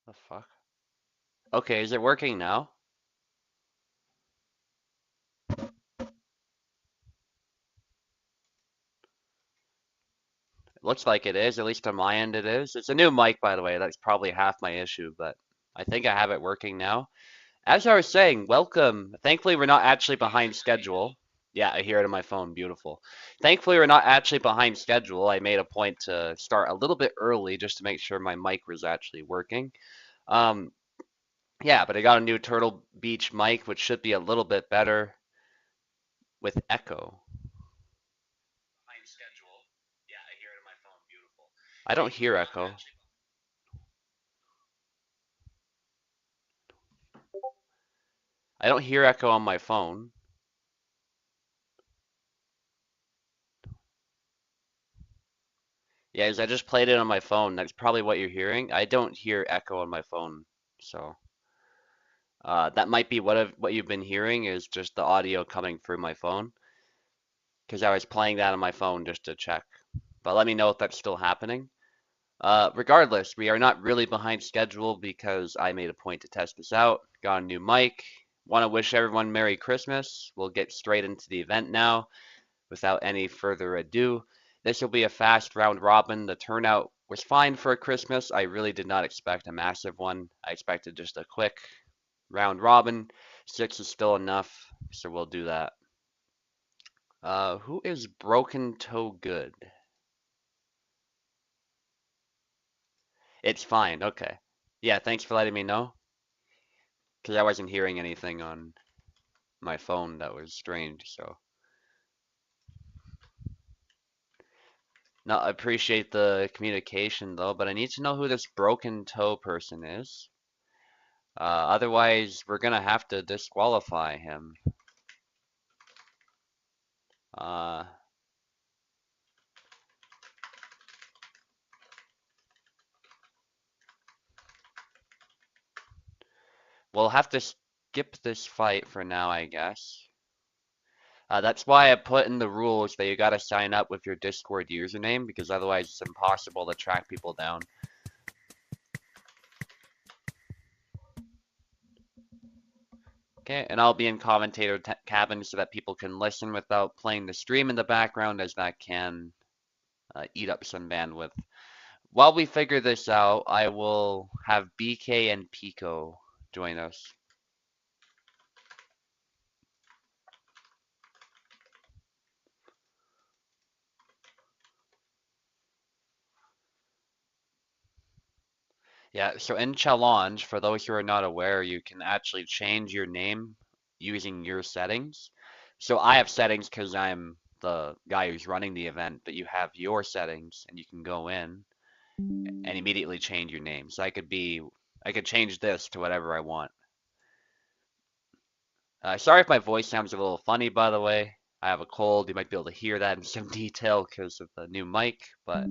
The fuck? Okay, is it working now? It looks like it is, at least on my end it is. It's a new mic, by the way. That's probably half my issue, but I think I have it working now. As I was saying, welcome. Thankfully, we're not actually behind schedule. Yeah, I hear it on my phone. Beautiful. Thankfully, we're not actually behind schedule. I made a point to start a little bit early just to make sure my mic was actually working. Um, yeah, but I got a new Turtle Beach mic, which should be a little bit better with echo. Behind schedule. Yeah, I hear it on my phone. Beautiful. I don't hear echo. I don't hear echo on my phone. Yeah, 'cause I just played it on my phone. That's probably what you're hearing. I don't hear echo on my phone. So that might be what you've been hearing is just the audio coming through my phone. Because I was playing that on my phone just to check. but let me know if that's still happening. Regardless, we are not really behind schedule because I made a point to test this out. Got a new mic. Want to wish everyone Merry Christmas. We'll get straight into the event now without any further ado. This will be a fast round robin. The turnout was fine for Christmas. I really did not expect a massive one. I expected just a quick round robin. 6 is still enough, so we'll do that. Who is Broken Toe Good? It's fine, okay. Yeah, thanks for letting me know. Because I wasn't hearing anything on my phone that was strange, so. No, I appreciate the communication though, but I need to know who this Broken Toe person is. Otherwise, we're gonna have to disqualify him. Uh, we'll have to skip this fight for now, I guess. That's why I put in the rules that you gotta sign up with your Discord username, because otherwise it's impossible to track people down. Okay, and I'll be in commentator cabin so that people can listen without playing the stream in the background, as that can eat up some bandwidth. While we figure this out, I will have BK and Pico join us. Yeah, so in Challenge, for those who are not aware, you can actually change your name using your settings. So I have settings because I'm the guy who's running the event, but you have your settings and you can go in and immediately change your name. So I could change this to whatever I want. Sorry if my voice sounds a little funny, by the way. I have a cold. You might be able to hear that in some detail because of the new mic, but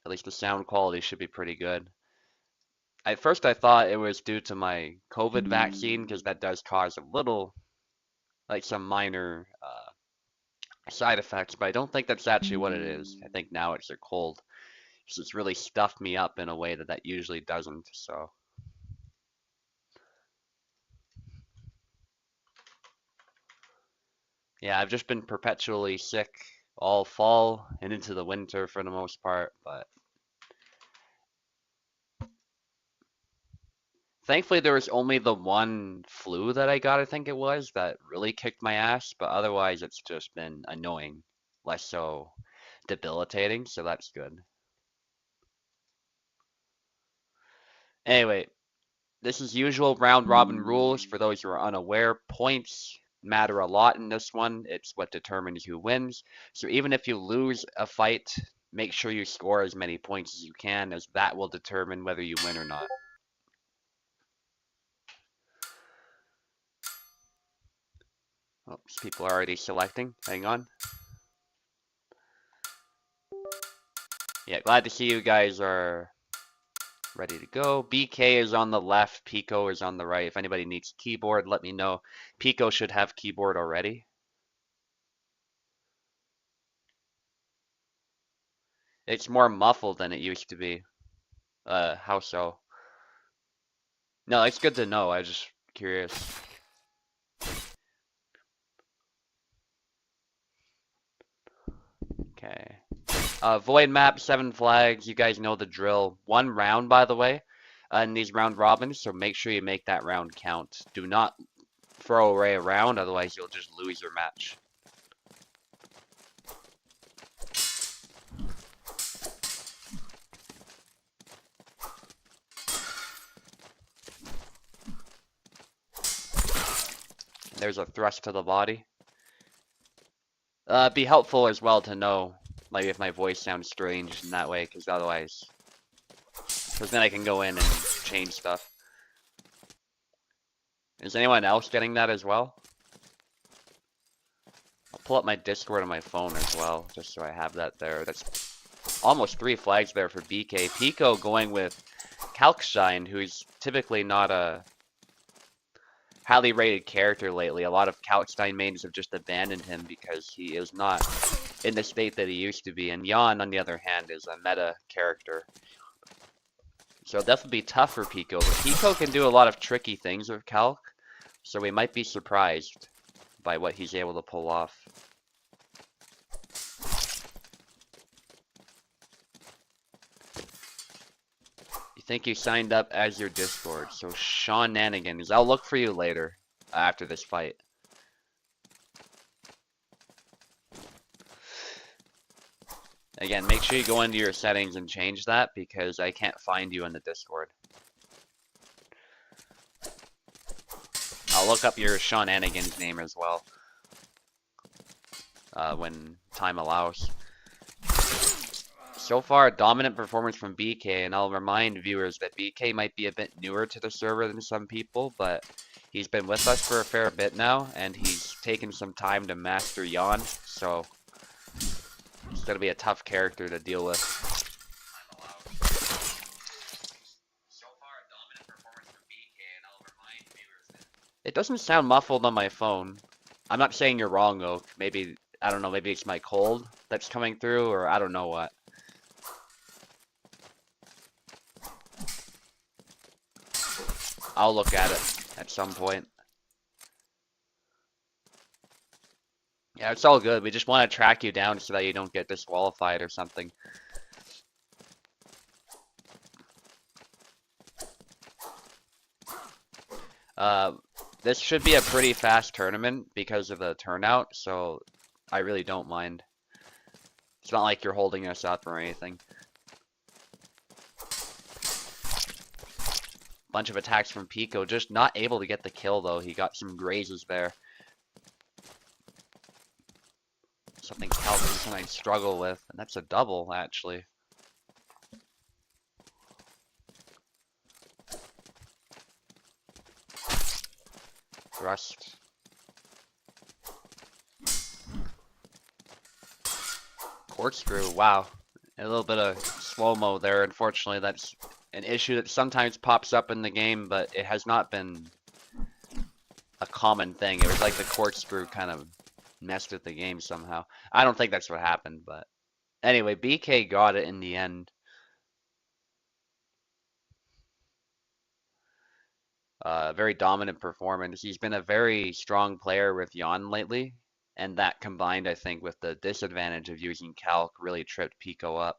at least the sound quality should be pretty good. At first, I thought it was due to my COVID vaccine because that does cause a little, like some minor side effects, but I don't think that's actually what it is. I think now it's a cold because it's really stuffed me up in a way that that usually doesn't. So, yeah, I've just been perpetually sick all fall and into the winter for the most part, but thankfully there was only the one flu that I got, I think it was, that really kicked my ass, but otherwise it's just been annoying, less so debilitating, so that's good. Anyway, this is usual round robin rules. For those who are unaware, points matter a lot in this one. It's what determines who wins. So even if you lose a fight, make sure you score as many points as you can, as that will determine whether you win or not. Oops, people are already selecting. Hang on. Yeah, glad to see you guys are ready to go. BK is on the left, Pico is on the right. If anybody needs keyboard, let me know. Pico should have keyboard already. It's more muffled than it used to be. How so? No, it's good to know. I was just curious. Okay. Void map, 7 flags. You guys know the drill. 1 round, by the way, in these round robins, so make sure you make that round count. Do not throw away a round, otherwise you'll just lose your match. There's a thrust to the body. Be helpful as well to know, like, if my voice sounds strange in that way, because otherwise, because then I can go in and change stuff. Is anyone else getting that as well? I'll pull up my Discord on my phone as well, just so I have that there. That's almost 3 flags there for BK. Pico going with Kalkstein, who's typically not a highly rated character lately. A lot of Kalkstein mains have just abandoned him because he is not in the state that he used to be. And Jan, on the other hand, is a meta character. So it'll definitely be tough for Pico, but Pico can do a lot of tricky things with Calc, so we might be surprised by what he's able to pull off. You think you signed up as your Discord, so Shenanigans. I'll look for you later, after this fight. Again, make sure you go into your settings and change that, because I can't find you in the Discord. I'll look up your Shenanigans name as well, when time allows. So far, dominant performance from BK, and I'll remind viewers that BK might be a bit newer to the server than some people, but he's been with us for a fair bit now, and he's taken some time to master Jan, so it's going to be a tough character to deal with. It doesn't sound muffled on my phone. I'm not saying you're wrong, Oak. Maybe, I don't know, maybe it's my cold that's coming through, or I don't know what. I'll look at it at some point. Yeah, it's all good. We just want to track you down so that you don't get disqualified or something. This should be a pretty fast tournament because of the turnout, so I really don't mind. It's not like you're holding us up or anything. Bunch of attacks from Pico, just not able to get the kill though. He got some grazes there. Something Cal can sometimes struggle with, and that's a double actually. Thrust. Corkscrew, wow. A little bit of slow-mo there. Unfortunately, that's an issue that sometimes pops up in the game, but it has not been a common thing. It was like the corkscrew kind of messed with the game somehow. I don't think that's what happened, but anyway, BK got it in the end. Very dominant performance. He's been a very strong player with Jan lately, and that combined, I think, with the disadvantage of using Calc really tripped Pico up.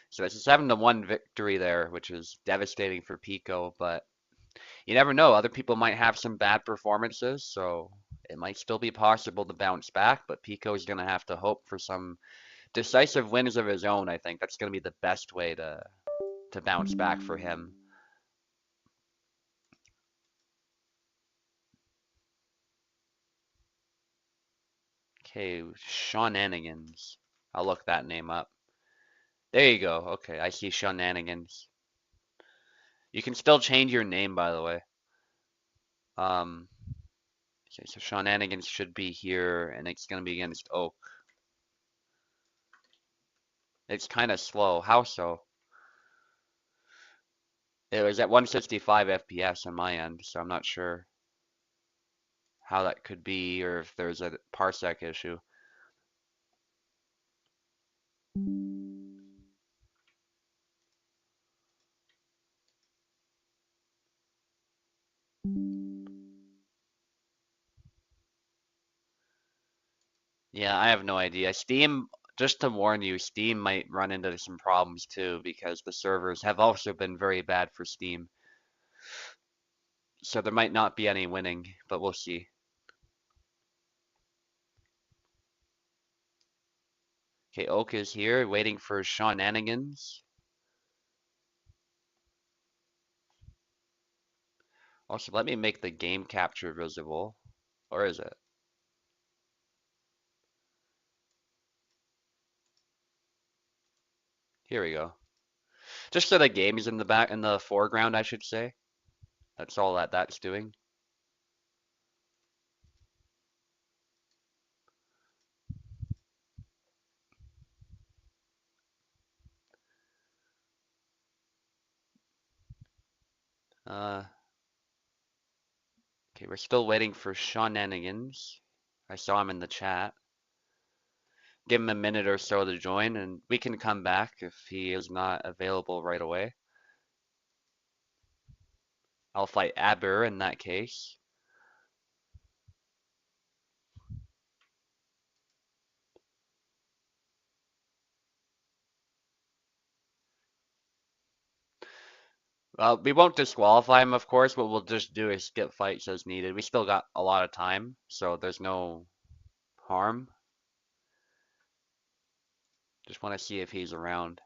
So it's a 7-1 victory there, which is devastating for Pico, but you never know. Other people might have some bad performances, so it might still be possible to bounce back, but Pico's going to have to hope for some decisive wins of his own. I think that's going to be the best way to bounce back for him. Okay, Shenanigans. I'll look that name up. There you go. Okay, I see Shenanigans. You can still change your name, by the way. Okay, so Shenanigans should be here, and it's going to be against Oak. It's kind of slow. How so? It was at 165 FPS on my end, so I'm not sure how that could be, or if there's a parsec issue. Yeah, I have no idea. Steam, just to warn you, Steam might run into some problems too, because the servers have also been very bad for Steam. So there might not be any winning, but we'll see. Okay, Oak is here, waiting for Shenanigans. Also, let me make the game capture visible. Or is it? Here we go. Just so the game is in the back, in the foreground, I should say. That's all that's doing. Okay, we're still waiting for Shenanigans. I saw him in the chat. Give him a minute or so to join, and we can come back if he is not available right away. I'll fight Aber in that case. We won't disqualify him, of course. What we'll just do is skip fights as needed. We still got a lot of time, so there's no harm. Just want to see if he's around.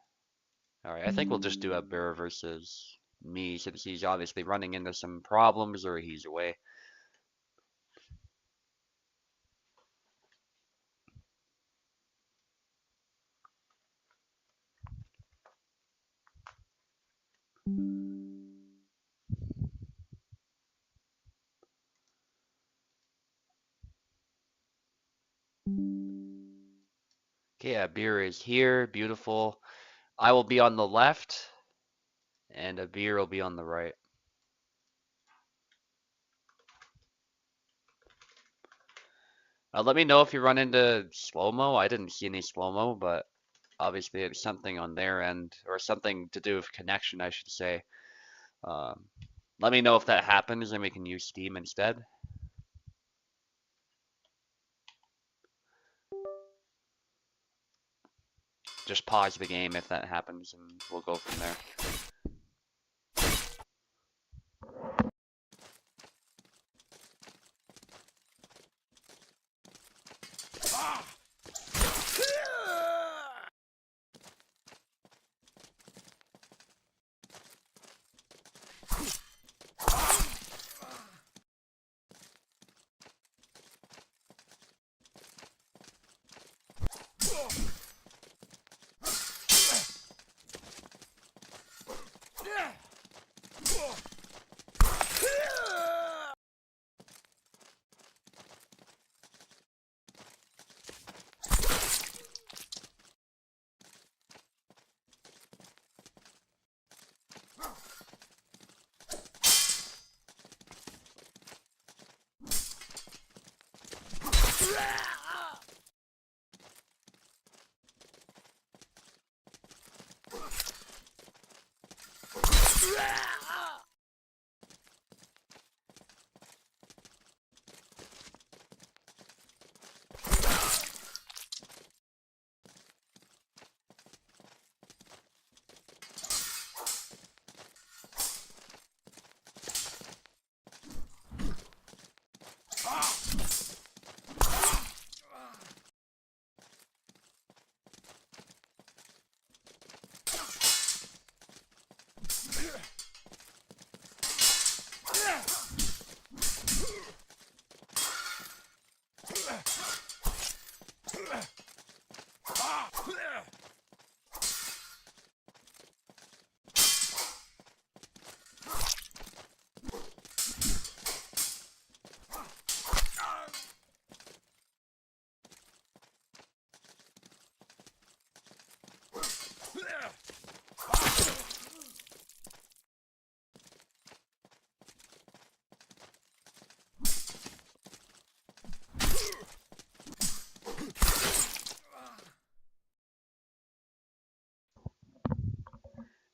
Alright, I think we'll just do Aber versus me, since he's obviously running into some problems or he's away. Okay, Aber is here. Beautiful. I will be on the left, and Aber will be on the right. Let me know if you run into slow-mo. I didn't see any slow-mo, but obviously it's something on their end, or something to do with connection, I should say. Um, Let me know if that happens, and we can use Steam instead. Just pause the game if that happens, and we'll go from there.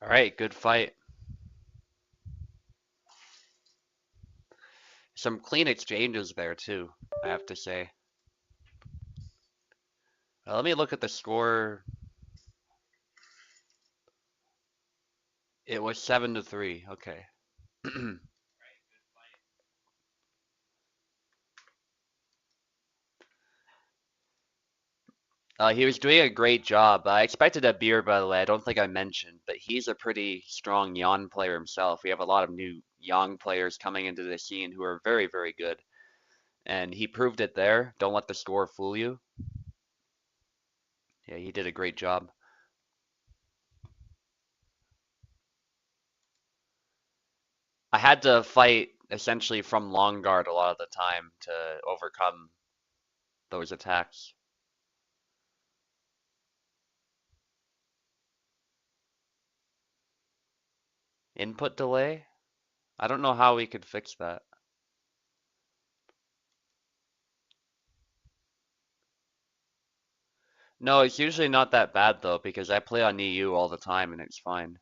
All right, good fight. Some clean exchanges there too, I have to say. Let me look at the score. It was 7-3. Okay. He was doing a great job. I expected a beer, by the way. I don't think I mentioned, but he's a pretty strong Yon player himself. We have a lot of new Yon players coming into the scene who are very, very good. And he proved it there. Don't let the score fool you. Yeah, he did a great job. I had to fight essentially from long guard a lot of the time to overcome those attacks. Input delay? I don't know how we could fix that. No, it's usually not that bad though, because I play on EU all the time and it's fine.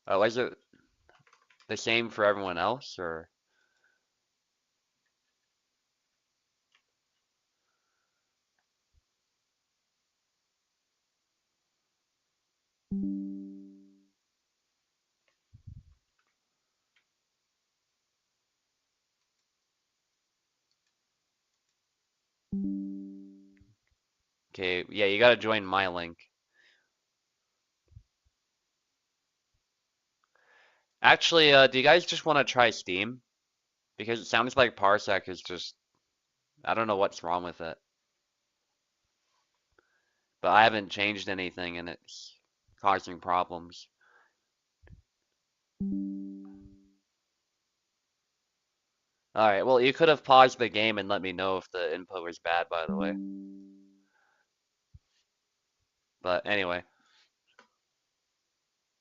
Oh, is it the same for everyone else, or? Okay, yeah, you gotta join my link. Actually, do you guys just want to try Steam? Because it sounds like Parsec is just, I don't know what's wrong with it. But I haven't changed anything and it's causing problems. Alright, well, you could have paused the game and let me know if the input was bad, by the way. But anyway,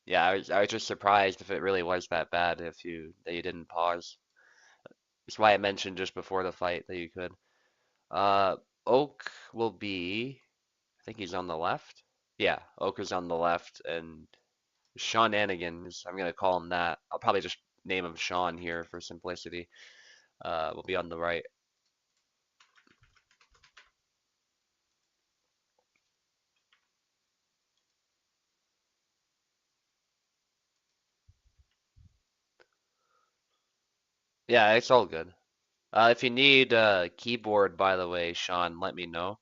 yeah, I was just surprised if it really was that bad if that you didn't pause. That's why I mentioned just before the fight that you could. Uh, Oak will be, I think he's on the left. Yeah, Oak is on the left, and Shenanigans, I'm gonna call him that. I'll probably just name him Sean here for simplicity. Will be on the right. Yeah, it's all good. If you need a keyboard, by the way, Sean, let me know.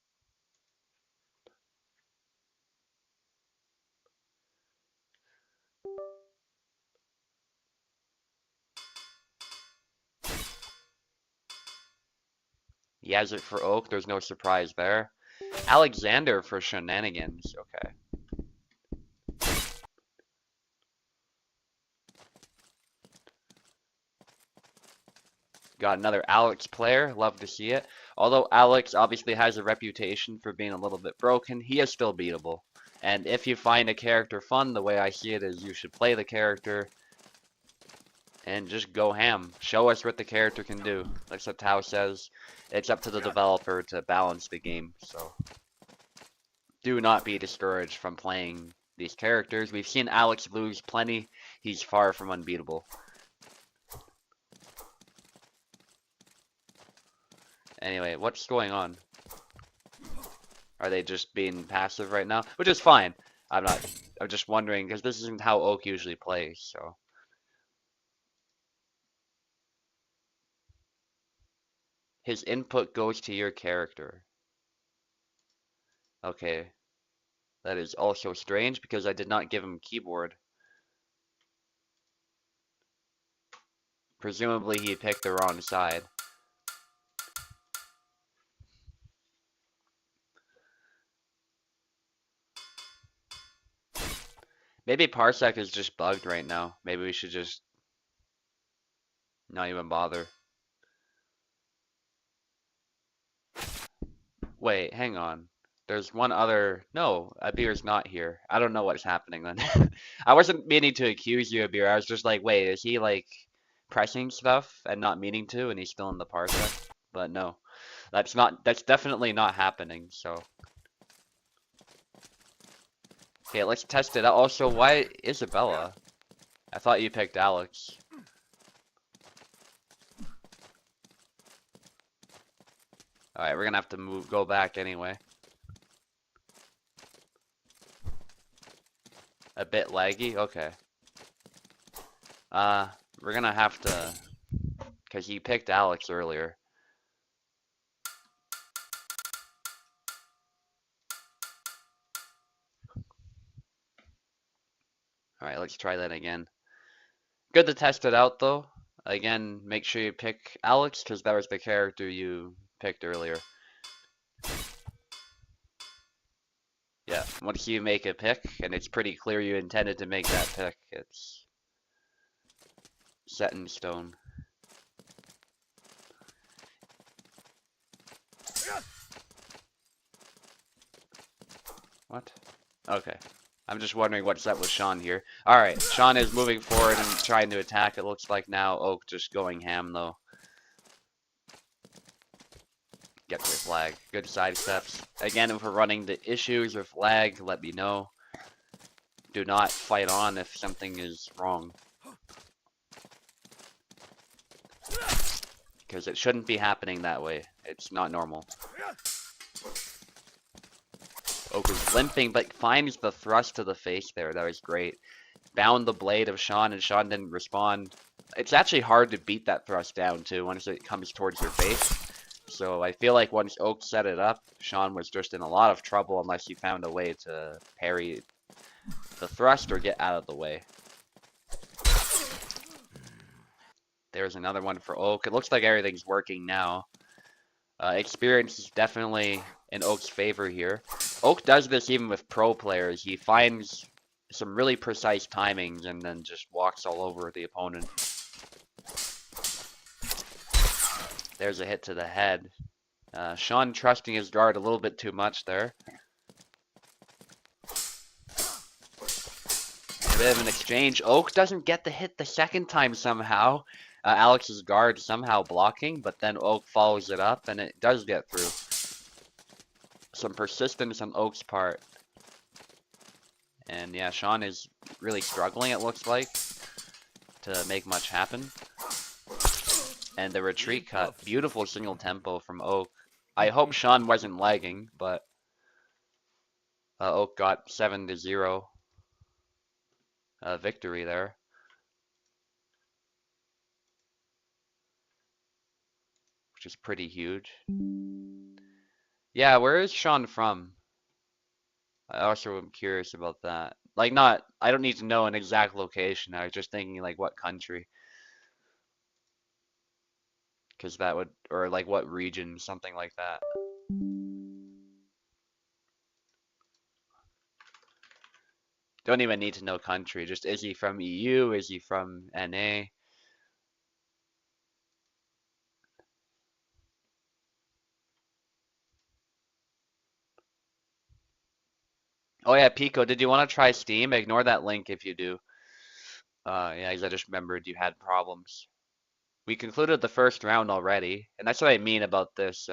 He has it for Oak, there's no surprise there. Alexander for Shenanigans, okay. Got another Alex player, love to see it. Although Alex obviously has a reputation for being a little bit broken, he is still beatable. And if you find a character fun, the way I see it is you should play the character and just go ham. Show us what the character can do. Like what Tao says, it's up to the developer to balance the game, so do not be discouraged from playing these characters. We've seen Alex lose plenty. He's far from unbeatable. Anyway, what's going on? Are they just being passive right now? Which is fine. I'm just wondering, because this isn't how Oak usually plays, so. His input goes to your character. Okay. That is also strange, because I did not give him keyboard. Presumably he picked the wrong side. Maybe Parsec is just bugged right now. Maybe we should just not even bother. Wait, hang on. There's one other. No, Abir's not here. I don't know what's happening then. I wasn't meaning to accuse you, Abir. I was just like, wait, is he like pressing stuff and not meaning to, and he's still in the parsec? But no, that's definitely not happening. So, okay, let's test it out. Also, why Isabella? I thought you picked Alex. All right, we're gonna have to go back anyway. A bit laggy? Okay. We're gonna have to, because you picked Alex earlier. Alright, let's try that again. Good to test it out though. Again, make sure you pick Alex, because that was the character you picked earlier. Yeah, once you make a pick, and it's pretty clear you intended to make that pick, it's set in stone. What? Okay. I'm just wondering what's up with Sean here. Alright, Sean is moving forward and trying to attack. It looks like now Oak just going ham, though. Get their flag. Good side steps. Again, if we're running into issues with lag, let me know. Do not fight on if something is wrong. Because it shouldn't be happening that way. It's not normal. Oak is limping, but finds the thrust to the face there. That was great. Bound the blade of Sean, and Sean didn't respond. It's actually hard to beat that thrust down, too, once it comes towards your face. So I feel like once Oak set it up, Sean was just in a lot of trouble unless he found a way to parry the thrust or get out of the way. There's another one for Oak. It looks like everything's working now. Experience is definitely in Oak's favor here. Oak does this even with pro players. He finds some really precise timings and then just walks all over the opponent. There's a hit to the head. Sean trusting his guard a little bit too much there. A bit of an exchange. Oak doesn't get the hit the second time somehow. Alex's guard somehow blocking, but then Oak follows it up and it does get through. Some persistence on Oak's part. And yeah, Sean is really struggling, it looks like, to make much happen. And the retreat cut. Beautiful single tempo from Oak. I hope Sean wasn't lagging, but Oak got 7-0 victory there. Which is pretty huge. Yeah, where is Sean from? I also am curious about that. Like, I don't need to know an exact location. I was just thinking, like, what country. Because that would, or like what region, something like that. Don't even need to know country. Just, is he from EU? Is he from NA? Oh yeah, Pico, did you want to try Steam? Ignore that link if you do. Yeah, because I just remembered you had problems. We concluded the first round already, and that's what I mean about this,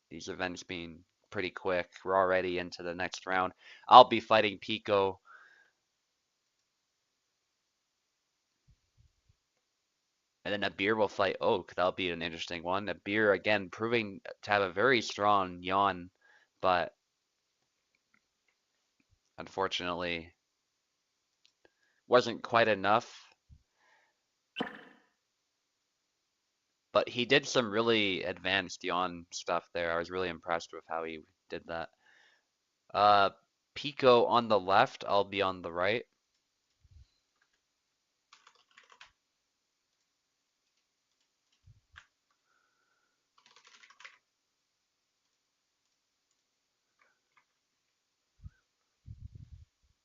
these events being pretty quick. We're already into the next round. I'll be fighting Pico. And then Abir will fight Oak. That'll be an interesting one. Abir, again, proving to have a very strong yawn, but unfortunately wasn't quite enough. But he did some really advanced yawn stuff there. I was really impressed with how he did that. Pico on the left, I'll be on the right.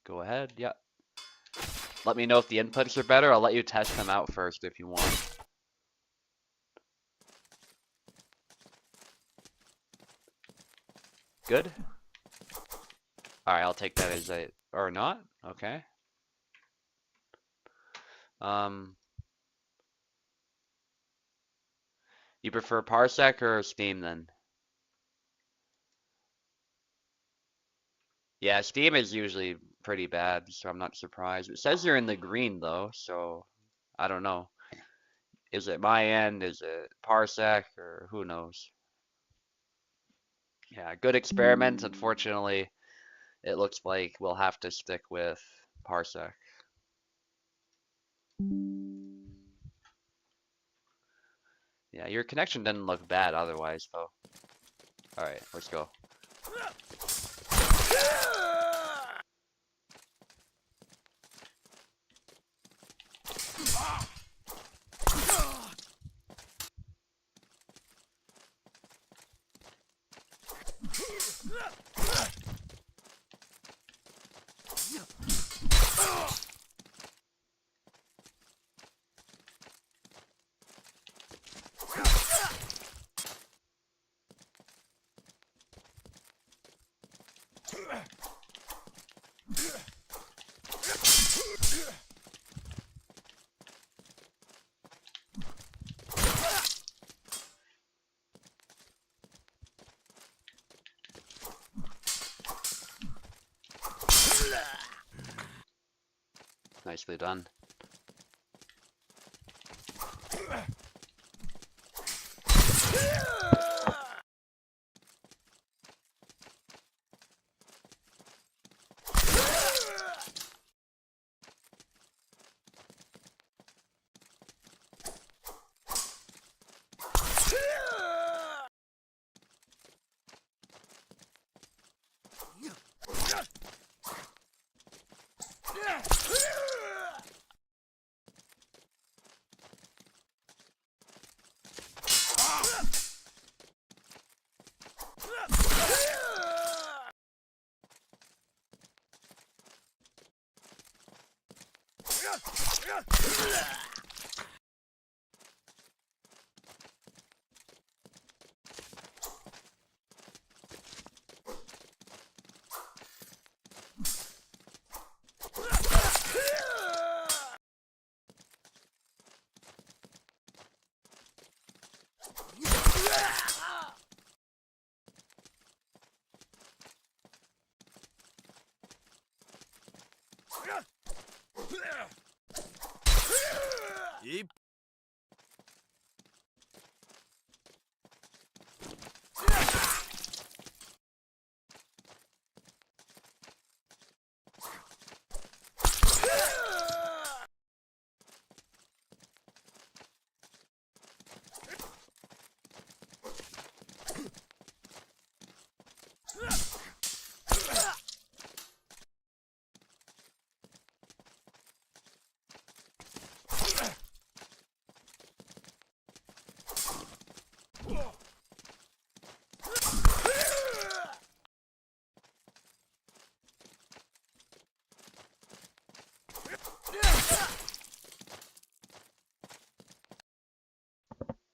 Go ahead, yeah. Let me know if the inputs are better. I'll let you test them out first if you want. Good? Alright, I'll take that as a, or not? Okay. You prefer Parsec or Steam then? Yeah, Steam is usually pretty bad, so I'm not surprised. It says you're in the green though, so I don't know. Is it my end? Is it Parsec? Or who knows? Yeah, good experiment. Unfortunately, it looks like we'll have to stick with Parsec. Yeah, your connection didn't look bad otherwise, though. Alright, let's go. Nicely done.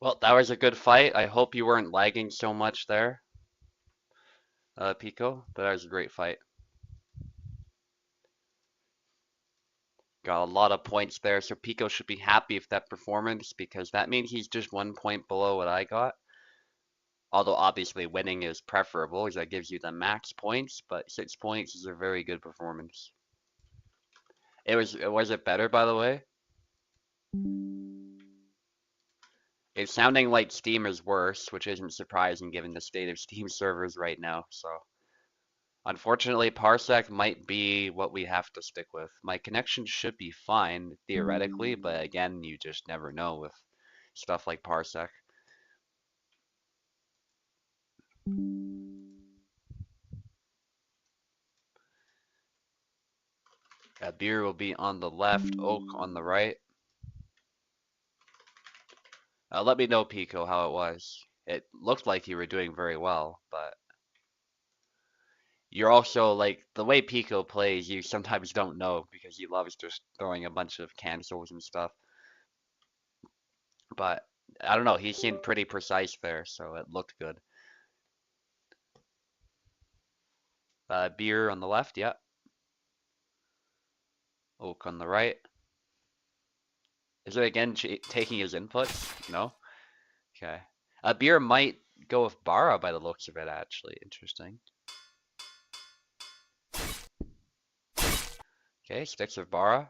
Well, that was a good fight. I hope you weren't lagging so much there, Pico, but that was a great fight. Got a lot of points there, so Pico should be happy with that performance because that means he's just 1 point below what I got. Although obviously winning is preferable because that gives you the max points, but 6 points is a very good performance. Was it better, by the way? It's sounding like Steam is worse, which isn't surprising given the state of Steam servers right now, so. Unfortunately, Parsec might be what we have to stick with. My connection should be fine, theoretically, but again, you just never know with stuff like Parsec. Beer will be on the left, Oak on the right. Let me know, Pico, how it was. It looked like you were doing very well, but you're also like the way Pico plays, you sometimes don't know because he loves just throwing a bunch of cancels and stuff. But I don't know, he seemed pretty precise there, so it looked good. Beer on the left, yeah. Oak on the right. Is it again taking his inputs? No? Okay. Beer might go with Bara by the looks of it, actually. Interesting. Okay, sticks with Bara.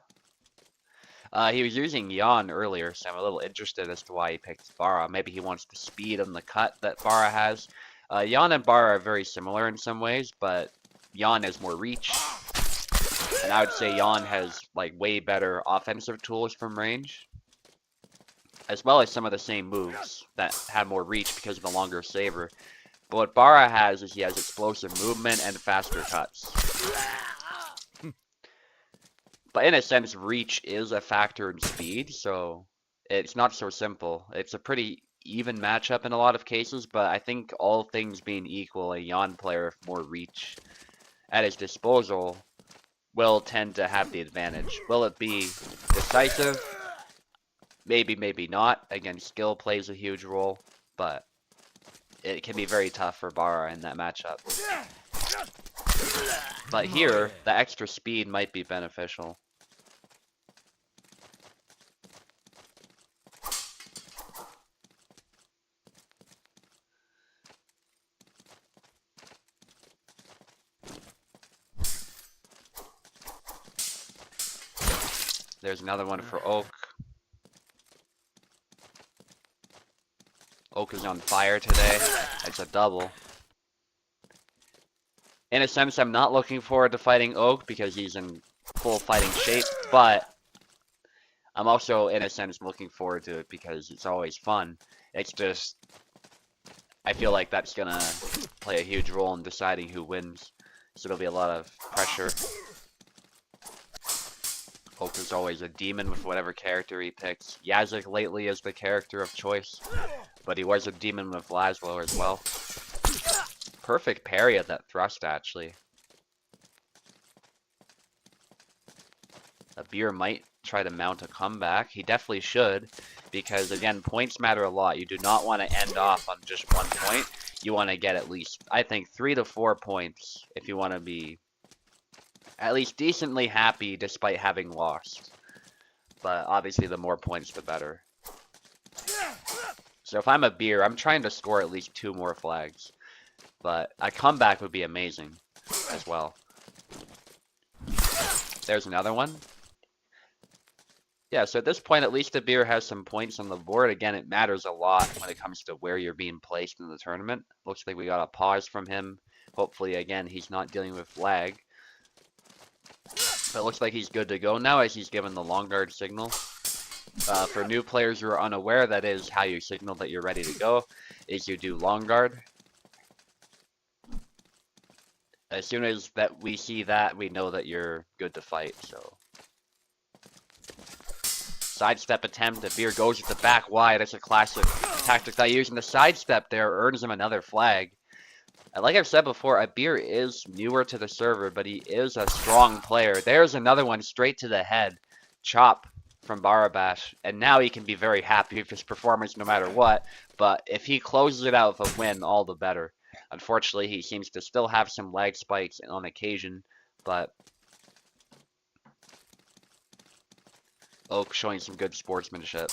He was using Yan earlier, so I'm a little interested as to why he picked Bara. Maybe he wants the speed and the cut that Bara has. Yan and Bara are very similar in some ways, but Yan has more reach. And I would say Yan has like way better offensive tools from range. As well as some of the same moves that have more reach because of the longer saber. But what Bara has is he has explosive movement and faster cuts. But in a sense, reach is a factor in speed, so it's not so simple. It's a pretty even matchup in a lot of cases, but I think all things being equal, a Yan player with more reach at his disposal will tend to have the advantage. Will it be decisive? Maybe, maybe not. Again, skill plays a huge role, but it can be very tough for Bara in that matchup. But here, the extra speed might be beneficial. There's another one for Oak. Oak is on fire today. It's a double. In a sense, I'm not looking forward to fighting Oak because he's in full fighting shape, but I'm also, in a sense, looking forward to it because it's always fun. It's just, I feel like that's gonna play a huge role in deciding who wins. So there'll be a lot of pressure. Oak is always a demon with whatever character he picks. Yazik lately is the character of choice, but he was a demon with Laszlo as well. Perfect parry at that thrust, actually. A beer might try to mount a comeback. He definitely should, because again, points matter a lot. You do not want to end off on just 1 point. You want to get at least, I think, 3 to 4 points if you want to be at least decently happy despite having lost. But obviously, the more points, the better. So if I'm a beer, I'm trying to score at least 2 more flags. But a comeback would be amazing as well. There's another one. Yeah, so at this point, at least the beer has some points on the board. Again, it matters a lot when it comes to where you're being placed in the tournament. Looks like we got a pause from him. Hopefully, again, he's not dealing with lag. But it looks like he's good to go now as he's given the long guard signal. For new players who are unaware, that is how you signal that you're ready to go, is you do long guard. As soon as that we see that, we know that you're good to fight, so. Sidestep attempt, the beer goes with the back wide. That's a classic tactic that I use, and the sidestep there earns him another flag. And like I've said before, a beer is newer to the server, but he is a strong player. There's another one straight to the head. Chop from Barabash, and now he can be very happy with his performance no matter what, but if he closes it out with a win, all the better. Unfortunately, he seems to still have some lag spikes on occasion, but Oak showing some good sportsmanship.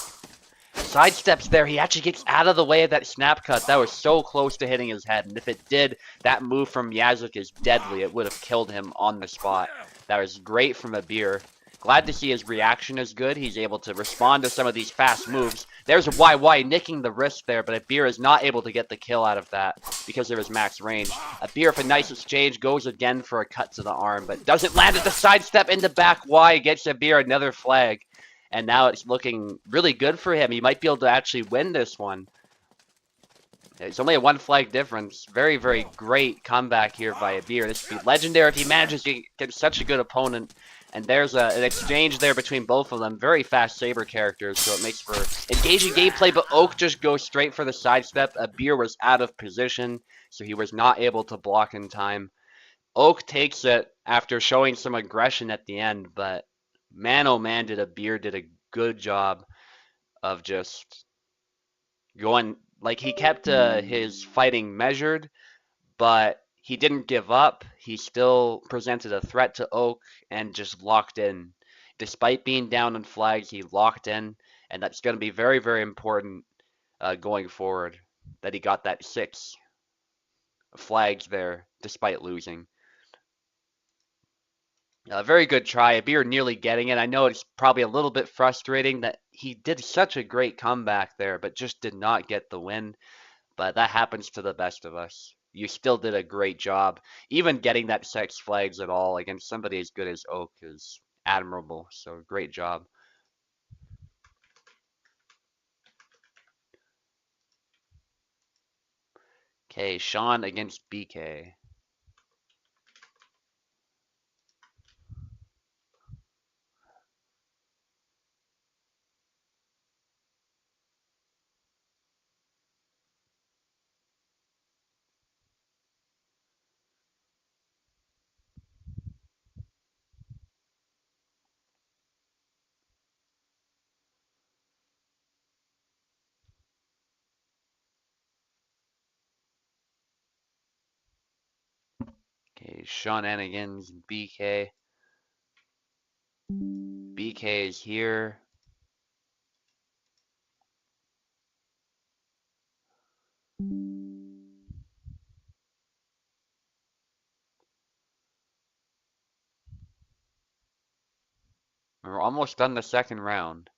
Sidesteps there, he actually gets out of the way of that snap cut. That was so close to hitting his head, and if it did, that move from Yazuk is deadly. It would have killed him on the spot. That was great from Abir. Glad to see his reaction is good. He's able to respond to some of these fast moves. There's a YY nicking the wrist there, but Abir is not able to get the kill out of that because of his max range. Abir with a nice exchange goes again for a cut to the arm, but doesn't land at the sidestep into back Y. Gets Abir another flag, and now it's looking really good for him. He might be able to actually win this one. It's only a 1 flag difference. Very, very great comeback here by Abir. This would be legendary if he manages to get such a good opponent. And there's an exchange there between both of them. Very fast Saber characters, so it makes for engaging gameplay, but Oak just goes straight for the sidestep. Abir was out of position, so he was not able to block in time. Oak takes it after showing some aggression at the end, but man, oh man, did Abir did a good job of just going, like he kept his fighting measured, but he didn't give up. He still presented a threat to Oak and just locked in. Despite being down on flags, he locked in, and that's going to be very, very important going forward, that he got that 6 flags there despite losing. A very good try. Abir nearly getting it. I know it's probably a little bit frustrating that he did such a great comeback there, but just did not get the win. But that happens to the best of us. You still did a great job. Even getting that 6 flags at all against somebody as good as Oak is admirable. So great job. Okay, Sean against BK. Okay, Sean Ennigan's BK. BK is here. We're almost done the second round.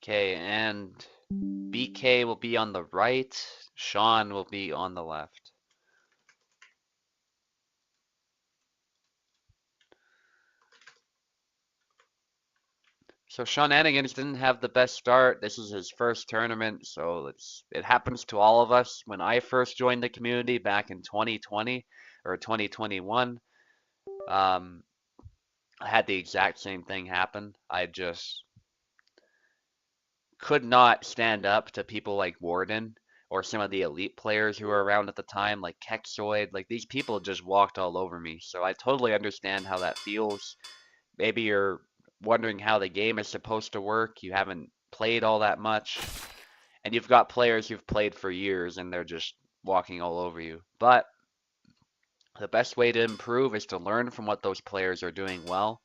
Okay, and BK will be on the right. Sean will be on the left. So Sean Annigans didn't have the best start. This is his first tournament, so it happens to all of us. When I first joined the community back in 2020 or 2021, I had the exact same thing happen. I just could not stand up to people like Warden or some of the elite players who were around at the time, like Kexoid. Like these people just walked all over me. So I totally understand how that feels. Maybe you're wondering how the game is supposed to work. You haven't played all that much, and you've got players who've played for years and they're just walking all over you. But the best way to improve is to learn from what those players are doing well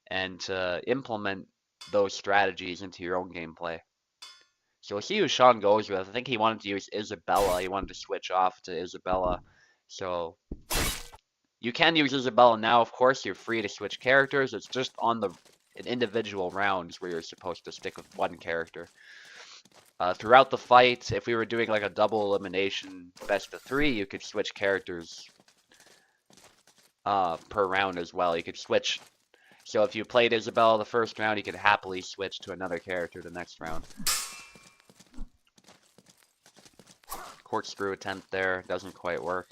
and to implement those strategies into your own gameplay. So we'll see who Sean goes with. I think he wanted to use Isabella. He wanted to switch off to Isabella. So you can use Isabella now, of course. You're free to switch characters. It's just on the individual rounds where you're supposed to stick with one character. Throughout the fight, if we were doing like a double elimination best of 3, you could switch characters per round as well. You could switch. So if you played Isabella the first round, you could happily switch to another character the next round. Corkscrew attempt there, doesn't quite work.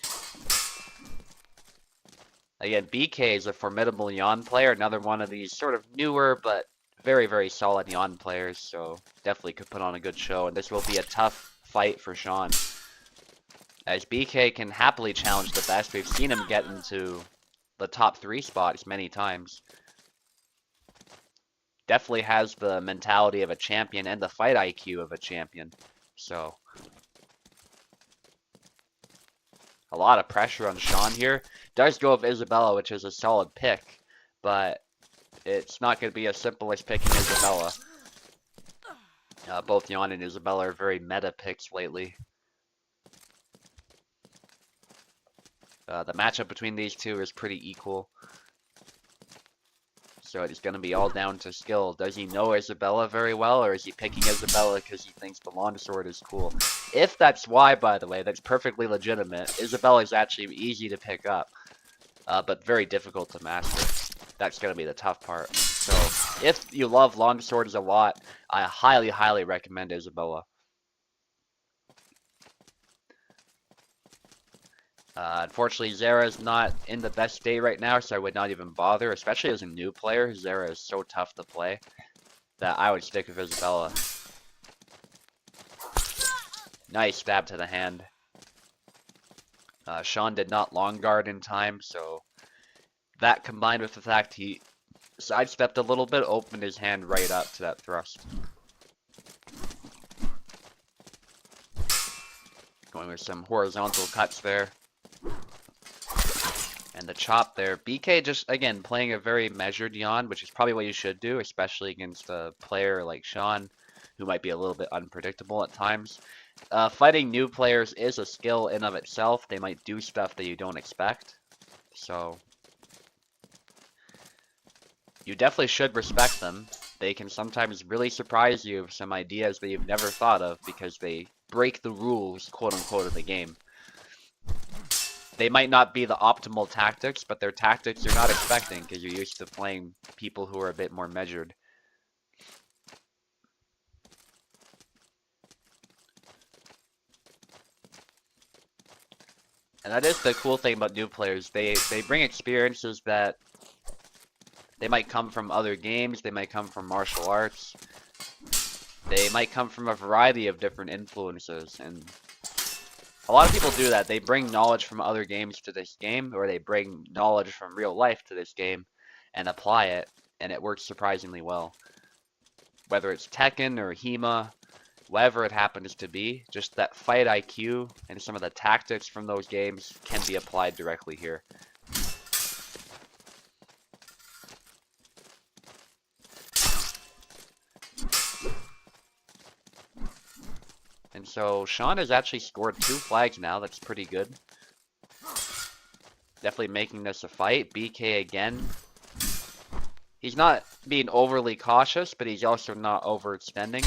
Again, BK is a formidable Yawn player, another one of these sort of newer but very, very solid Yawn players, so definitely could put on a good show, and this will be a tough fight for Sean. As BK can happily challenge the best, we've seen him get into the top 3 spots many times. Definitely has the mentality of a champion and the fight IQ of a champion, so a lot of pressure on Sean here. Does go with Isabella, which is a solid pick, but it's not going to be as simple as picking Isabella. Both Yawn and Isabella are very meta picks lately. The matchup between these two is pretty equal. So it's going to be all down to skill. Does he know Isabella very well, or is he picking Isabella because he thinks the longsword is cool? If that's why, by the way, that's perfectly legitimate. Isabella is actually easy to pick up, but very difficult to master. That's going to be the tough part. So if you love longswords a lot, I highly, highly recommend Isabella. Unfortunately, Zera is not in the best state right now, so I would not even bother, especially as a new player. Zera is so tough to play that I would stick with Isabella. Nice stab to the hand. Sean did not long guard in time, so that combined with the fact he sidestepped a little bit opened his hand right up to that thrust. Going with some horizontal cuts there. And the chop there. BK just, again, playing a very measured Yawn, which is probably what you should do, especially against a player like Sean, who might be a little bit unpredictable at times. Fighting new players is a skill in of itself. They might do stuff that you don't expect. So you definitely should respect them. They can sometimes really surprise you with some ideas that you've never thought of because they break the rules, quote unquote, of the game. They might not be the optimal tactics, but they're tactics you're not expecting because you're used to playing people who are a bit more measured. And that is the cool thing about new players. They bring experiences that they might come from other games, they might come from martial arts, they might come from a variety of different influences, and a lot of people do that. They bring knowledge from other games to this game, or they bring knowledge from real life to this game and apply it, and it works surprisingly well. Whether it's Tekken or HEMA, whatever it happens to be, just that fight IQ and some of the tactics from those games can be applied directly here. And so Sean has actually scored 2 flags now. That's pretty good. Definitely making this a fight. BK again. He's not being overly cautious, but he's also not overextending.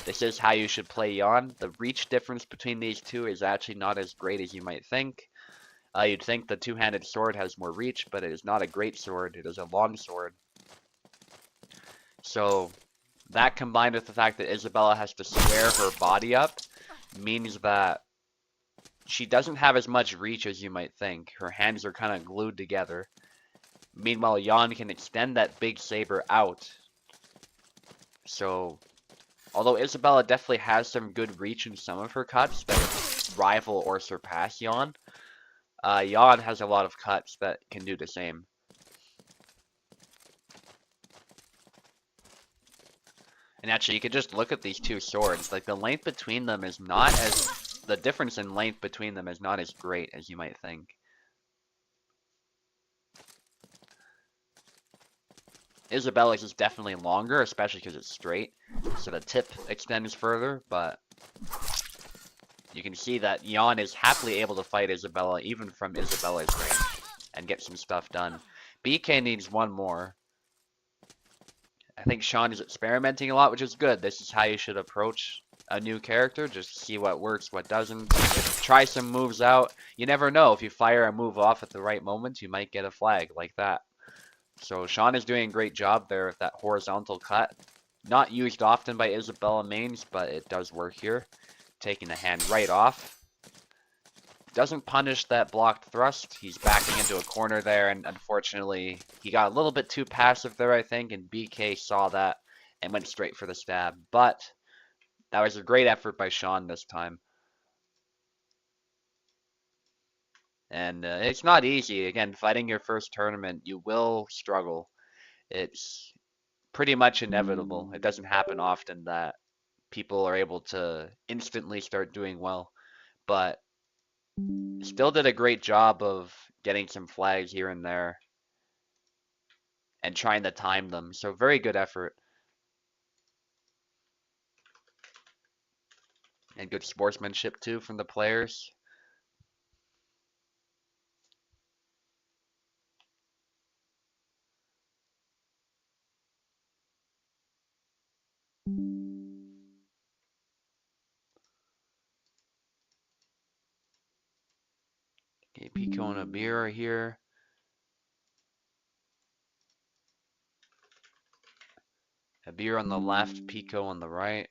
This is how you should play Jan. The reach difference between these two is actually not as great as you might think. You'd think the two-handed sword has more reach, but it is not a great sword. It is a long sword. So that combined with the fact that Isabella has to square her body up means that she doesn't have as much reach as you might think. Her hands are kind of glued together. Meanwhile, Jan can extend that big saber out. So, although Isabella definitely has some good reach in some of her cuts that rival or surpass Jan, Jan has a lot of cuts that can do the same. And actually, you could just look at these two swords. Like, the length between them is not as... The difference in length between them is not as great as you might think. Isabella's is definitely longer, especially because it's straight. So the tip extends further, but... You can see that Jan is happily able to fight Isabella, even from Isabella's range, and get some stuff done. BK needs one more. I think Sean is experimenting a lot, which is good. This is how you should approach a new character. Just see what works, what doesn't. Try some moves out. You never know. If you fire a move off at the right moment, you might get a flag like that. So Sean is doing a great job there with that horizontal cut. Not used often by Isabella mains, but it does work here. Taking the hand right off. Doesn't punish that blocked thrust. He's backing into a corner there, and unfortunately, he got a little bit too passive there, I think, and BK saw that and went straight for the stab. But that was a great effort by Sean this time. And it's not easy. Again, fighting your first tournament, you will struggle. It's pretty much inevitable. It doesn't happen often that people are able to instantly start doing well. But still did a great job of getting some flags here and there and trying to time them. So very good effort. And good sportsmanship too from the players. Okay, Pico and Abir are here. Abir on the left, Pico on the right.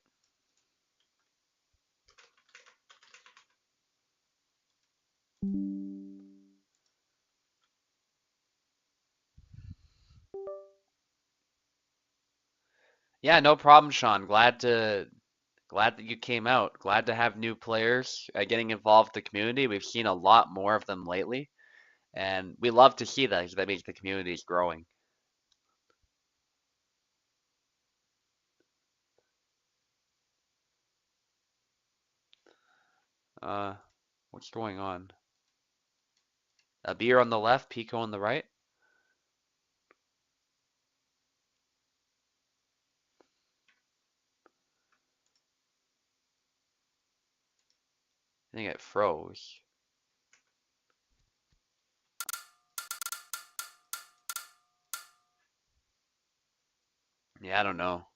Yeah, no problem, Sean. Glad that you came out. Glad to have new players getting involved in the community. We've seen a lot more of them lately, and we love to see that because that means the community is growing. What's going on? Abir on the left, Pico on the right. I think it froze. Yeah, I don't know.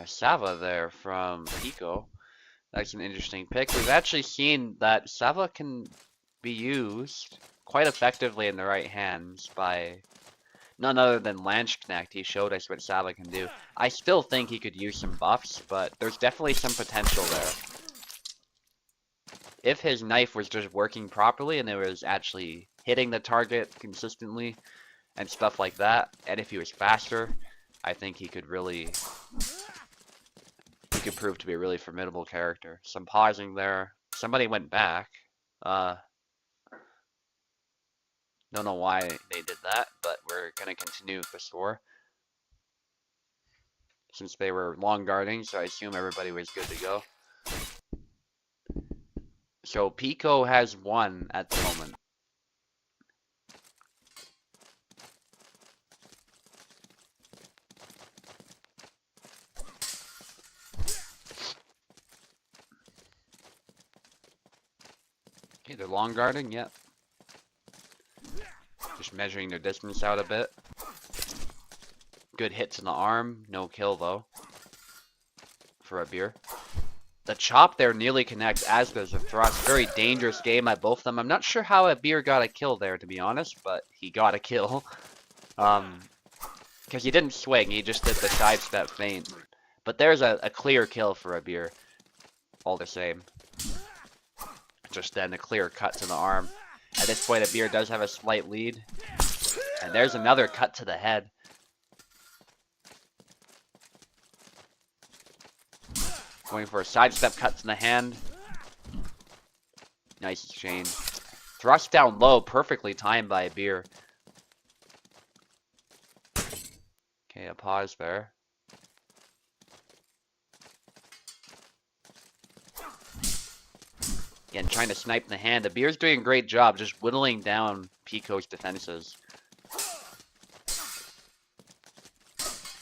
Sava there from Pico. That's an interesting pick. We've actually seen that Sava can be used quite effectively in the right hands by none other than Lanchknecht. He showed us what Sava can do. I still think he could use some buffs, but there's definitely some potential there. If his knife was just working properly and it was actually hitting the target consistently and stuff like that, and if he was faster, I think he could prove to be a really formidable character. Some pausing there. Somebody went back. Don't know why they did that, but we're gonna continue with the score. Since they were long guarding, so I assume everybody was good to go. So Pico has 1 at the moment. Okay, they're long guarding, yep. Just measuring their distance out a bit. Good hits in the arm, no kill though. For a beer. The chop there nearly connects, as does the thrust. Very dangerous game by both of them. I'm not sure how a beer got a kill there, to be honest, but he got a kill. Because he didn't swing, he just did the sidestep feint. But there's a clear kill for a beer. All the same. Just then a clear cut to the arm. At this point, a beer does have a slight lead. And there's another cut to the head. Going for a sidestep cut to the hand. Nice exchange. Thrust down low, perfectly timed by a beer. Okay, a pause there. Again, trying to snipe the hand. The beer's doing a great job just whittling down Pico's defenses.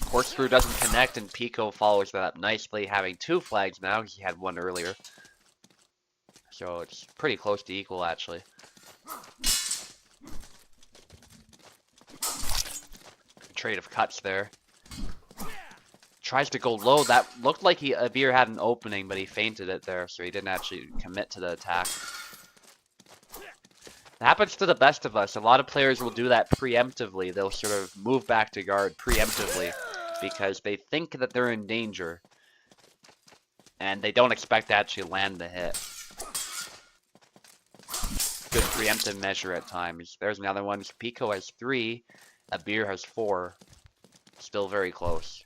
Corkscrew doesn't connect, and Pico follows that up nicely, having 2 flags now. He had 1 earlier. So it's pretty close to equal, actually. Trade of cuts there. Tries to go low. That looked like Abir had an opening, but he feinted it there, so he didn't actually commit to the attack. It happens to the best of us. A lot of players will do that preemptively. They'll sort of move back to guard preemptively because they think that they're in danger. And they don't expect to actually land the hit. Good preemptive measure at times. There's another one. Pico has 3. Abir has 4. Still very close.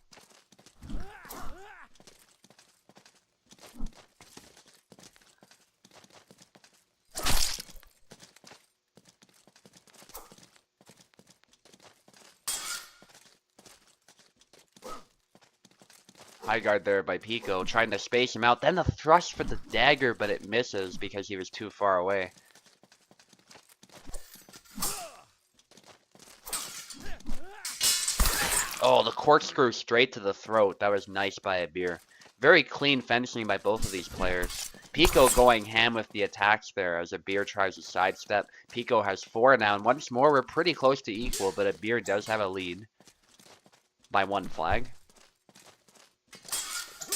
High guard there by Pico, trying to space him out. Then the thrust for the dagger, but it misses because he was too far away. Oh, the corkscrew straight to the throat. That was nice by Abir. Very clean fencing by both of these players. Pico going ham with the attacks there as Abir tries to sidestep. Pico has 4 now, and once more we're pretty close to equal, but Abir does have a lead by 1 flag.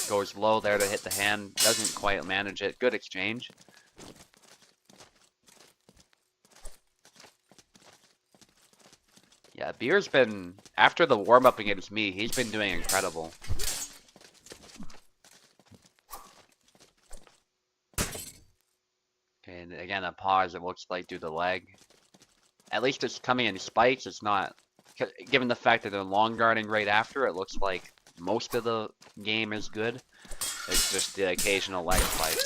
Goes low there to hit the hand. Doesn't quite manage it. Good exchange. Yeah, Beer's been, after the warm-up against me, he's been doing incredible. Okay, and again, a pause, it looks like, due to lag. At least it's coming in spikes. It's not, given the fact that they're long guarding right after, it looks like most of the game is good. It's just the occasional lag spike.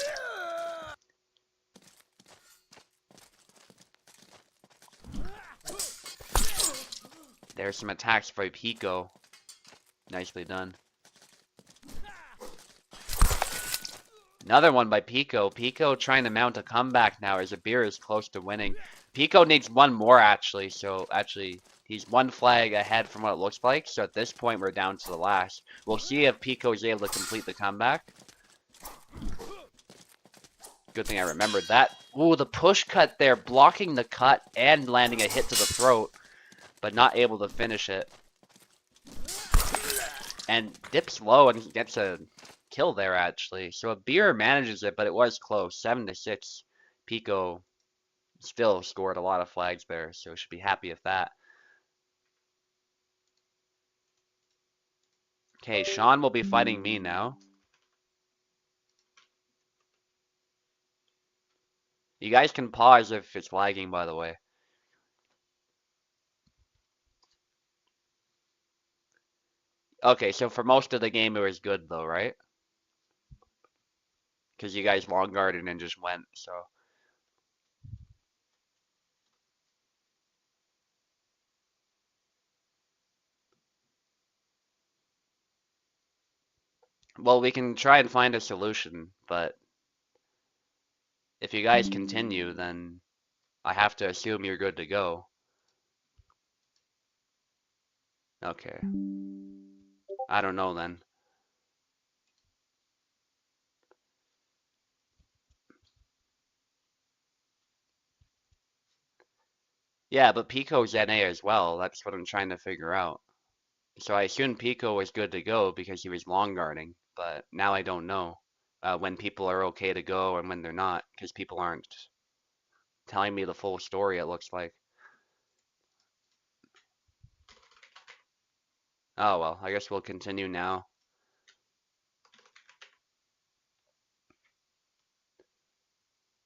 There's some attacks by Pico. Nicely done. Another one by Pico. Pico trying to mount a comeback now as Abir is close to winning. Pico needs 1 more actually, so he's 1 flag ahead from what it looks like. So at this point we're down to the last. We'll see if Pico is able to complete the comeback. Good thing I remembered that. Ooh, the push cut there, blocking the cut and landing a hit to the throat, but not able to finish it. And dips low and gets a kill there actually. So Abir manages it, but it was close. 7-6. Pico still scored a lot of flags there, so should be happy with that. Okay, Sean will be fighting me now. You guys can pause if it's lagging, by the way. Okay, so for most of the game it was good though, right? Because you guys long guarded and just went, so. Well, we can try and find a solution, but If you guys continue, then I have to assume you're good to go. Okay. I don't know then. Yeah, but Pico's NA as well. That's what I'm trying to figure out. So I assumed Pico was good to go because he was long guarding, but now I don't know when people are okay to go and when they're not, because people aren't telling me the full story, it looks like. Oh well, I guess we'll continue now.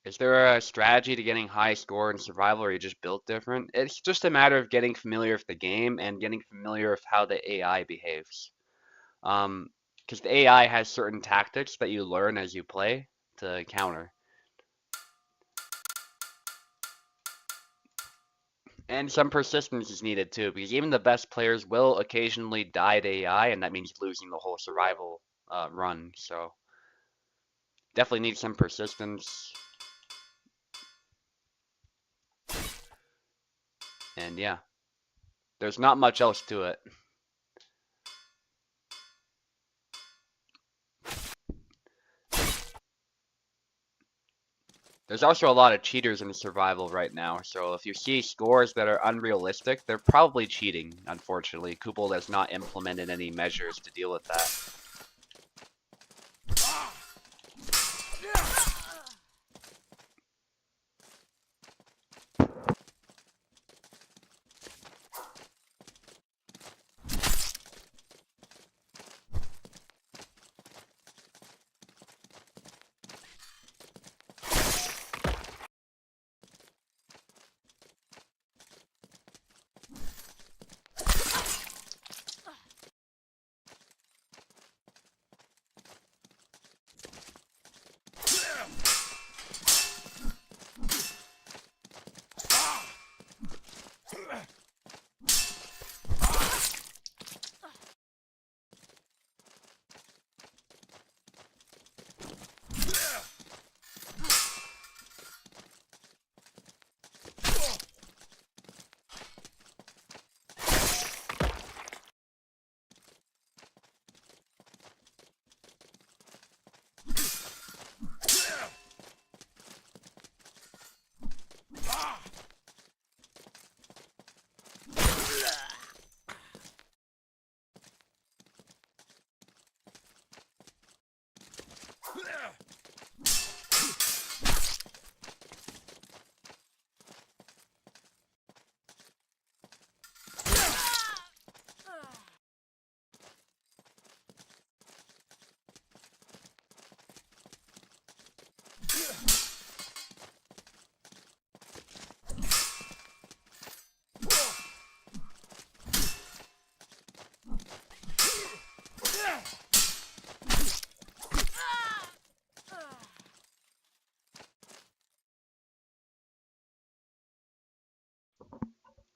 Is there a strategy to getting high score in survival, or are you just built different? It's just a matter of getting familiar with the game and getting familiar with how the AI behaves. Um, because the AI has certain tactics that you learn as you play to counter. And some persistence is needed too, because even the best players will occasionally die to AI, and that means losing the whole survival run. So definitely need some persistence. And yeah, there's not much else to it. There's also a lot of cheaters in survival right now, so if you see scores that are unrealistic, they're probably cheating, unfortunately. Kubel has not implemented any measures to deal with that.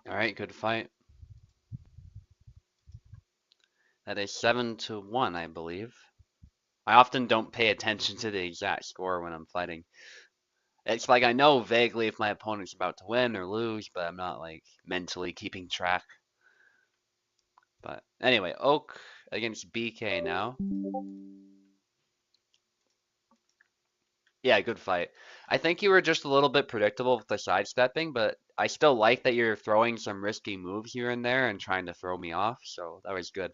Alright, good fight. That is 7-1, I believe. I often don't pay attention to the exact score when I'm fighting. It's like I know vaguely if my opponent's about to win or lose, but I'm not like mentally keeping track. But anyway, Oak against BK now. Yeah, good fight. I think you were just a little bit predictable with the sidestepping, but I still like that you're throwing some risky moves here and there and trying to throw me off, so that was good.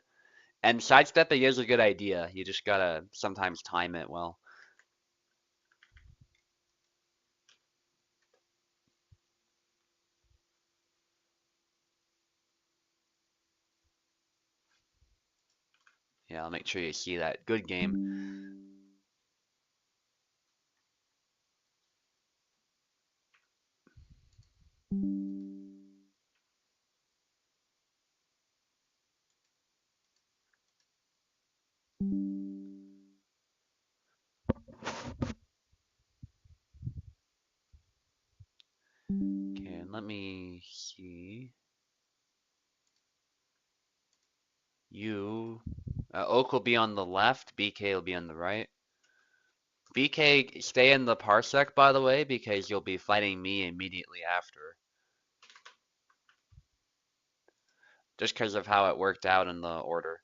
And sidestepping is a good idea. You just gotta sometimes time it well. Yeah, I'll make sure you see that. Good game. Okay, and let me see. You, Oak will be on the left, BK will be on the right. BK, stay in the parsec, by the way, because you'll be fighting me immediately after. Just because of how it worked out in the order.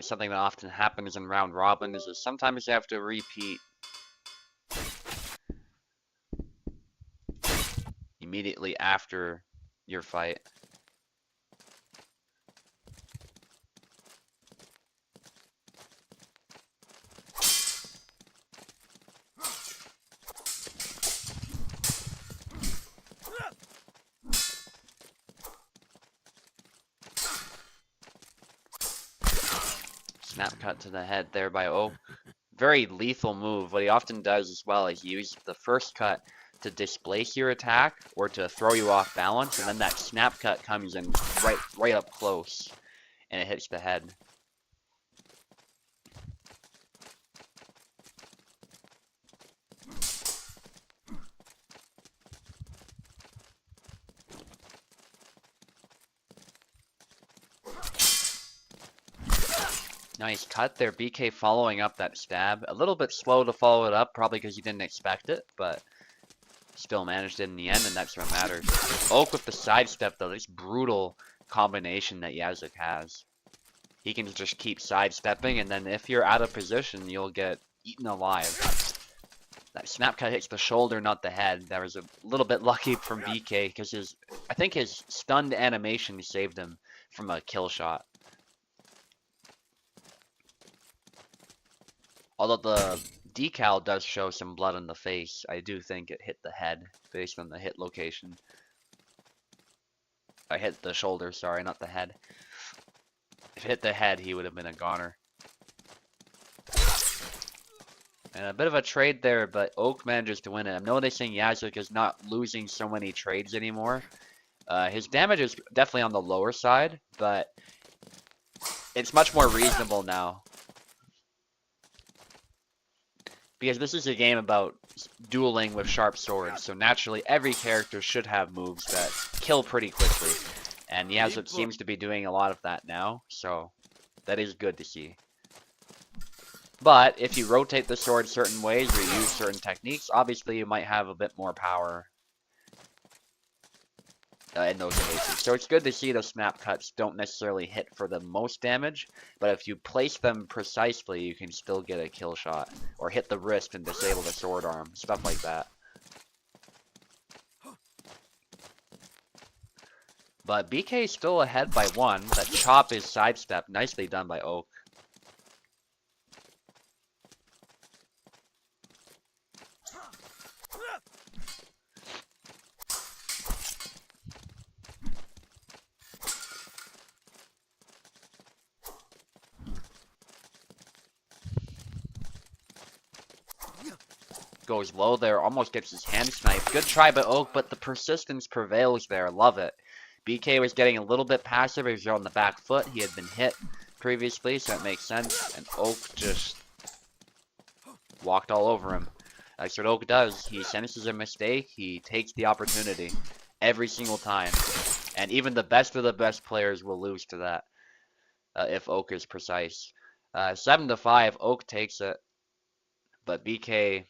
Something that often happens in round robins is sometimes you have to repeat immediately after your fight. Snap cut to the head there by Oak. Very lethal move. What he often does as well is use the first cut to displace your attack or to throw you off balance, and then that snap cut comes in right up close and it hits the head. Nice cut there. BK following up that stab. A little bit slow to follow it up, probably because he didn't expect it, but still managed it in the end, and that's what matters. Oak with the sidestep, though. This brutal combination that Yazuk has. He can just keep sidestepping, and then if you're out of position, you'll get eaten alive. That snap cut hits the shoulder, not the head. That was a little bit lucky from BK, because I think his stunned animation saved him from a kill shot. Although the decal does show some blood on the face, I do think it hit the head based on the hit location. I hit the shoulder, sorry, not the head. If it hit the head, he would have been a goner. And a bit of a trade there, but Oak manages to win it. I'm noticing Yazuk is not losing so many trades anymore. His damage is definitely on the lower side, but it's much more reasonable now. Because this is a game about dueling with sharp swords, so naturally every character should have moves that kill pretty quickly. And Yazuk seems to be doing a lot of that now, so that is good to see. But if you rotate the sword certain ways or use certain techniques, obviously you might have a bit more power in those cases. So it's good to see those snap cuts don't necessarily hit for the most damage, but if you place them precisely, you can still get a kill shot, or hit the wrist and disable the sword arm, stuff like that. But BK is still ahead by 1. That chop is sidestep, nicely done by Oak. Goes low there, almost gets his hand sniped. Good try by Oak, but the persistence prevails there. Love it. BK was getting a little bit passive. He was on the back foot. He had been hit previously, so it makes sense. And Oak just walked all over him. That's what Oak does. He senses a mistake. He takes the opportunity every single time. And even the best of the best players will lose to that if Oak is precise. 7-5, Oak takes it. But BK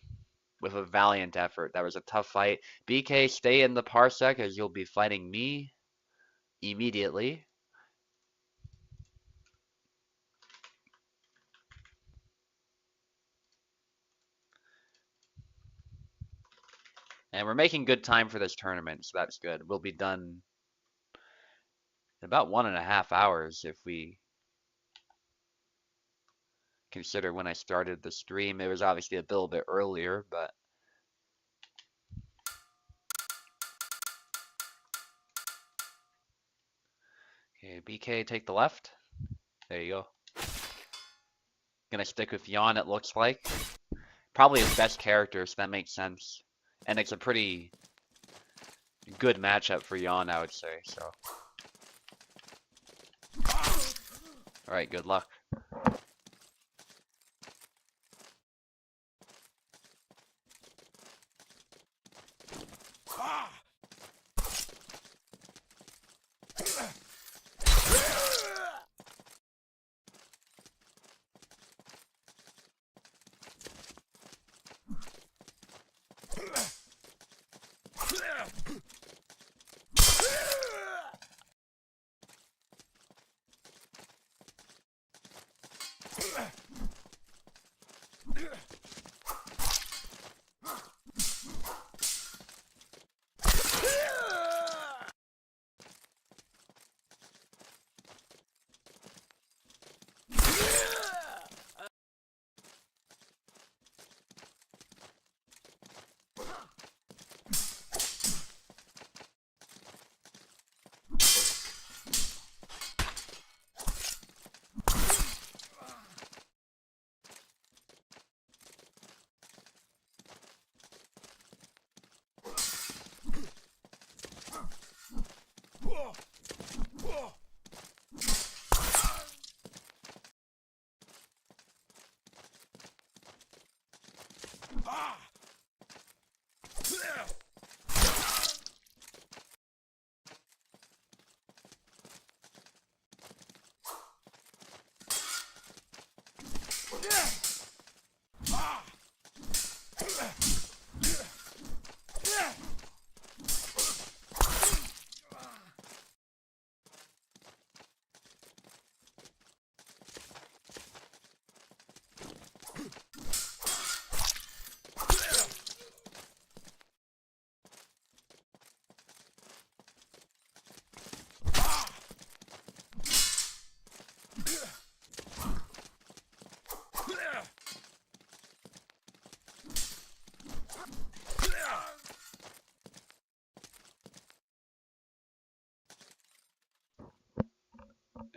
with a valiant effort. That was a tough fight. BK, stay in the parsec as you'll be fighting me immediately. And we're making good time for this tournament, so that's good. We'll be done in about 1.5 hours if we consider when I started the stream. It was obviously a little bit earlier, but okay, BK, take the left. There you go. Gonna stick with Yon, it looks like. Probably his best character, so that makes sense. And it's a pretty good matchup for Yon, I would say, so. Alright, good luck.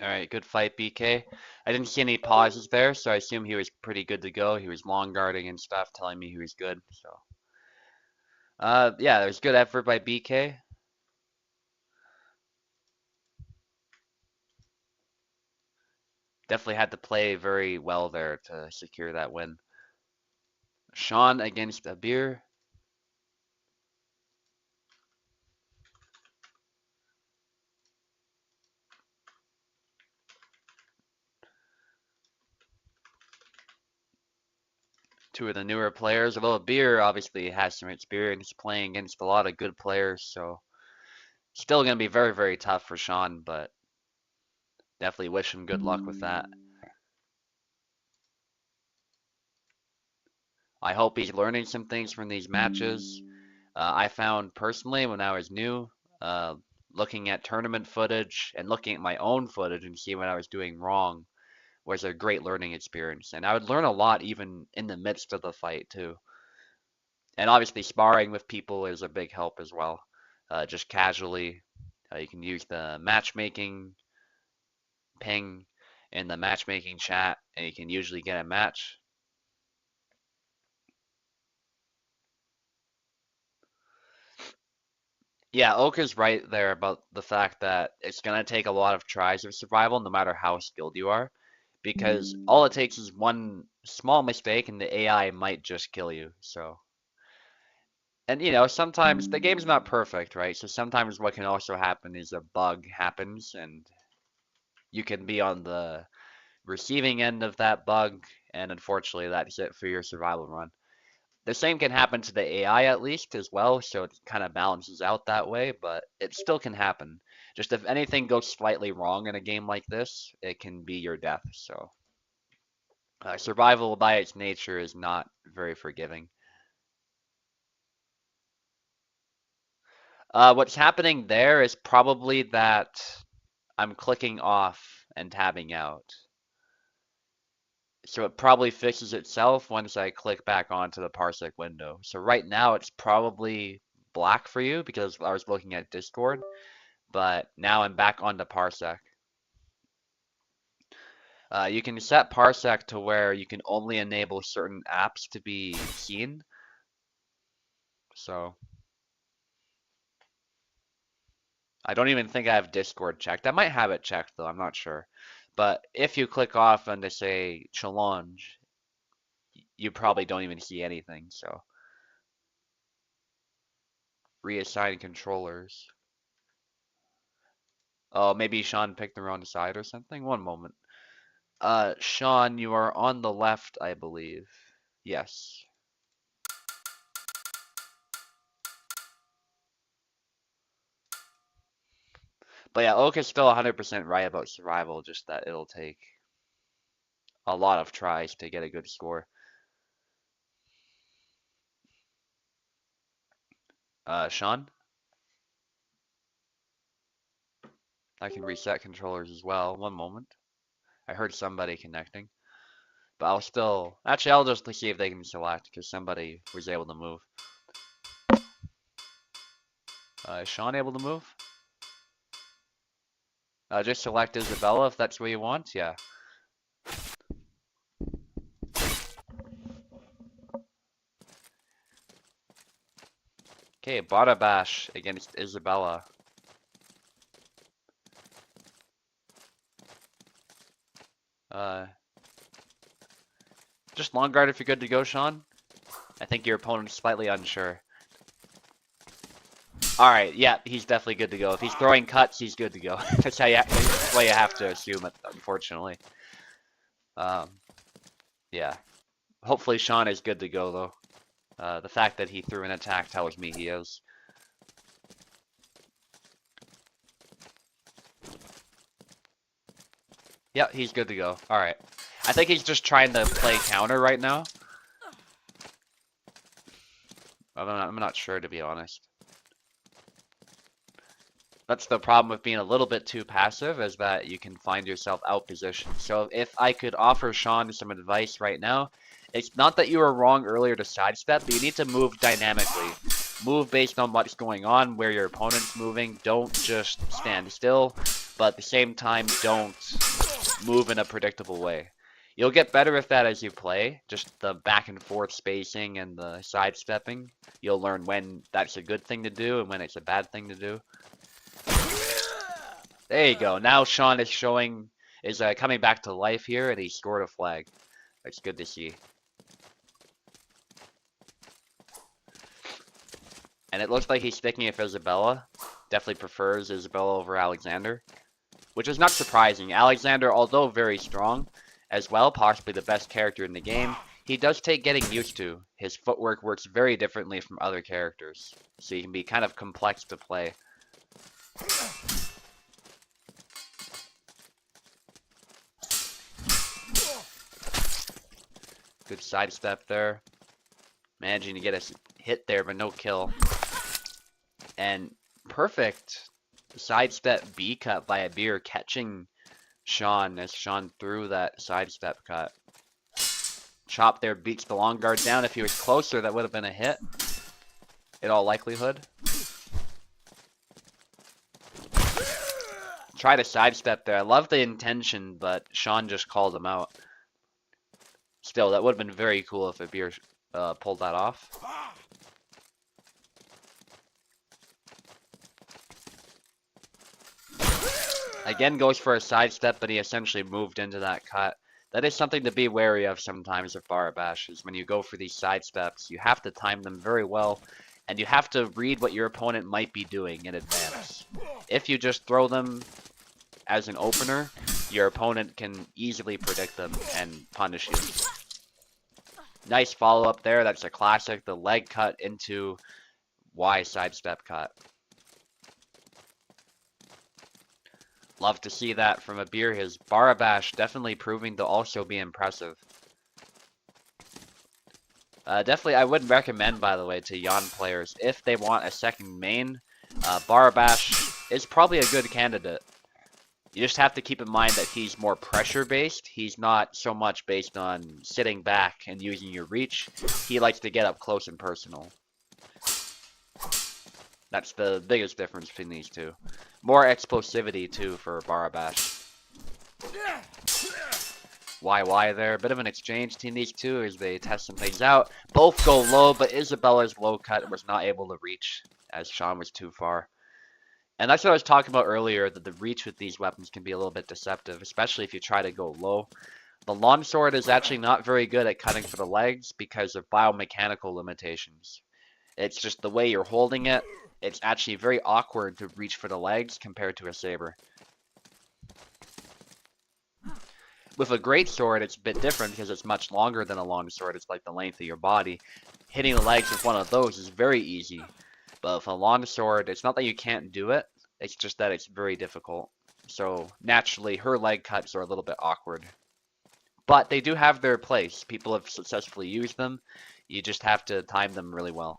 Alright, good fight, BK. I didn't see any pauses there, so I assume he was pretty good to go. He was long guarding and stuff, telling me he was good. So, yeah, there was good effort by BK. Definitely had to play very well there to secure that win. Sean against Abir. Two of the newer players. Although Abir obviously has some experience playing against a lot of good players, so still going to be very, very tough for Sean, but definitely wish him good luck with that. I hope he's learning some things from these matches. I found personally when I was new, uh, looking at tournament footage and looking at my own footage and see what I was doing wrong was a great learning experience. And I would learn a lot even in the midst of the fight too. And obviously sparring with people is a big help as well. Just casually, you can use the matchmaking ping in the matchmaking chat, and you can usually get a match. Yeah, Oka's right there about the fact that it's gonna take a lot of tries of survival, no matter how skilled you are, because all it takes is one small mistake and the AI might just kill you. So, and sometimes the game's not perfect, right? So sometimes what can also happen is a bug happens and you can be on the receiving end of that bug, and unfortunately that's it for your survival run. The same can happen to the AI at least as well, so it kind of balances out that way, but it still can happen. Just if anything goes slightly wrong in a game like this, it can be your death. So survival by its nature is not very forgiving. What's happening there is probably that I'm clicking off and tabbing out. So it probably fixes itself once I click back onto the Parsec window. So right now it's probably black for you because I was looking at Discord, but now I'm back onto Parsec. You can set Parsec to where you can only enable certain apps to be seen. So I don't even think I have Discord checked. I might have it checked though, I'm not sure. But if you click off and they say challenge, you probably don't even see anything. So reassign controllers. Oh, maybe Sean picked the wrong side or something. One moment. Sean, you are on the left, I believe. Yes. But yeah, Oak is still 100% right about survival, just that it'll take a lot of tries to get a good score. Sean? I can reset controllers as well. One moment. I heard somebody connecting. But I'll still... Actually, I'll just see if they can select, because somebody was able to move. Is Sean able to move? Just select Isabella if that's what you want. Yeah. Okay, Bada Bash against Isabella. Just long guard if you're good to go, Sean. I think your opponent's slightly unsure. Alright, yeah, he's definitely good to go. If he's throwing cuts, he's good to go. That's what you have to assume, unfortunately. Yeah. Hopefully Sean is good to go, though. The fact that he threw an attack tells me he is. Yep, he's good to go. Alright. I think he's just trying to play counter right now. I'm not sure, to be honest. That's the problem with being a little bit too passive, is that you can find yourself out positioned. So if I could offer Sean some advice right now, it's not that you were wrong earlier to sidestep, but you need to move dynamically. Move based on what's going on, where your opponent's moving. Don't just stand still, but at the same time, don't move in a predictable way. You'll get better at that as you play, just the back and forth spacing and the sidestepping. You'll learn when that's a good thing to do and when it's a bad thing to do. There you go. Now Sean is coming back to life here, and he scored a flag. That's good to see. And it looks like he's sticking it for Isabella. Definitely prefers Isabella over Alexander, which is not surprising. Alexander, although very strong as well, possibly the best character in the game, he does take getting used to. His footwork works very differently from other characters, so he can be kind of complex to play. Good sidestep there. Managing to get a hit there, but no kill. And perfect sidestep B cut by Abir, catching Sean as Sean threw that sidestep cut. Chop there beats the long guard down. If he was closer, that would have been a hit, in all likelihood. Try to sidestep there. I love the intention, but Sean just called him out. Still, that would have been very cool if Abir pulled that off. Again goes for a sidestep, but he essentially moved into that cut. That is something to be wary of sometimes with Barabash, is when you go for these sidesteps, you have to time them very well, and you have to read what your opponent might be doing in advance. If you just throw them as an opener, your opponent can easily predict them and punish you. Nice follow-up there. That's a classic. The leg cut into Y sidestep cut. Love to see that from Abir. His Barabash definitely proving to also be impressive. Definitely, I would recommend, by the way, to Yon players, if they want a second main, Barabash is probably a good candidate. You just have to keep in mind that he's more pressure-based. He's not so much based on sitting back and using your reach. He likes to get up close and personal. That's the biggest difference between these two. More explosivity, too, for Barabash. YY there. Bit of an exchange between these two as they test some things out. Both go low, but Isabella's low cut was not able to reach as Sean was too far. And that's what I was talking about earlier, that the reach with these weapons can be a little bit deceptive, especially if you try to go low. The longsword is actually not very good at cutting for the legs because of biomechanical limitations. It's just the way you're holding it. It's actually very awkward to reach for the legs compared to a saber. With a greatsword, it's a bit different because it's much longer than a longsword. It's like the length of your body. Hitting the legs with one of those is very easy. But with a longsword, it's not that you can't do it. It's just that it's very difficult. So naturally, her leg cuts are a little bit awkward. But they do have their place. People have successfully used them. You just have to time them really well.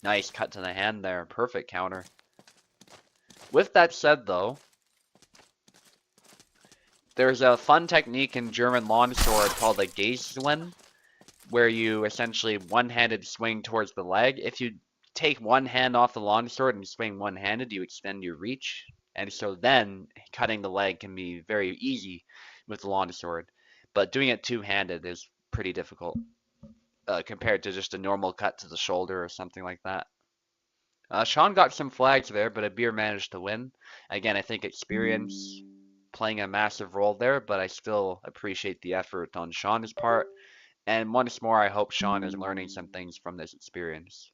Nice cut to the hand there. Perfect counter. With that said, though, there's a fun technique in German longsword called a Geislen, where you essentially one-handed swing towards the leg. If you take one hand off the longsword and swing one-handed, you extend your reach. And so then cutting the leg can be very easy with the longsword. But doing it two-handed is pretty difficult compared to just a normal cut to the shoulder or something like that. Sean got some flags there, but Abir managed to win. Again, I think experience playing a massive role there, but I still appreciate the effort on Sean's part. And once more, I hope Sean is learning some things from this experience.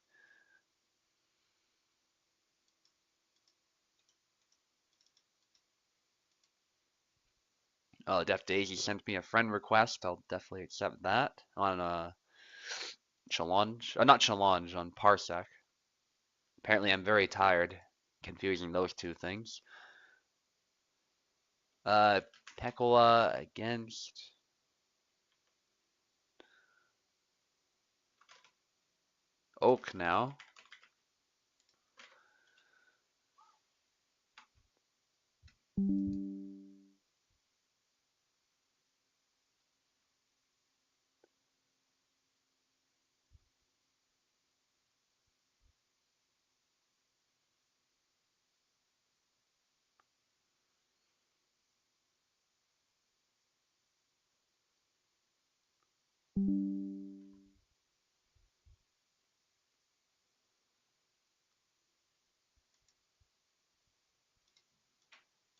Oh, Def Daisy sent me a friend request. I'll definitely accept that on challenge. Not challenge, on Parsec. Apparently, I'm very tired, confusing those two things. Uh, Pekola against Oak now.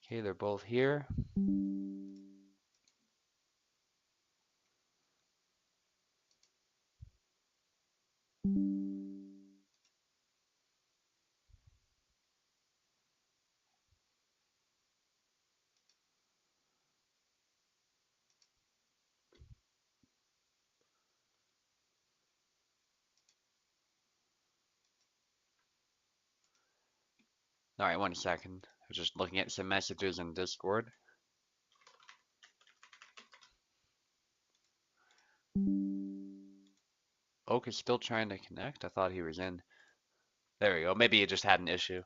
Okay, they're both here. All right, 1 second. I was just looking at some messages in Discord. Oak is still trying to connect. I thought he was in. There we go. Maybe he just had an issue.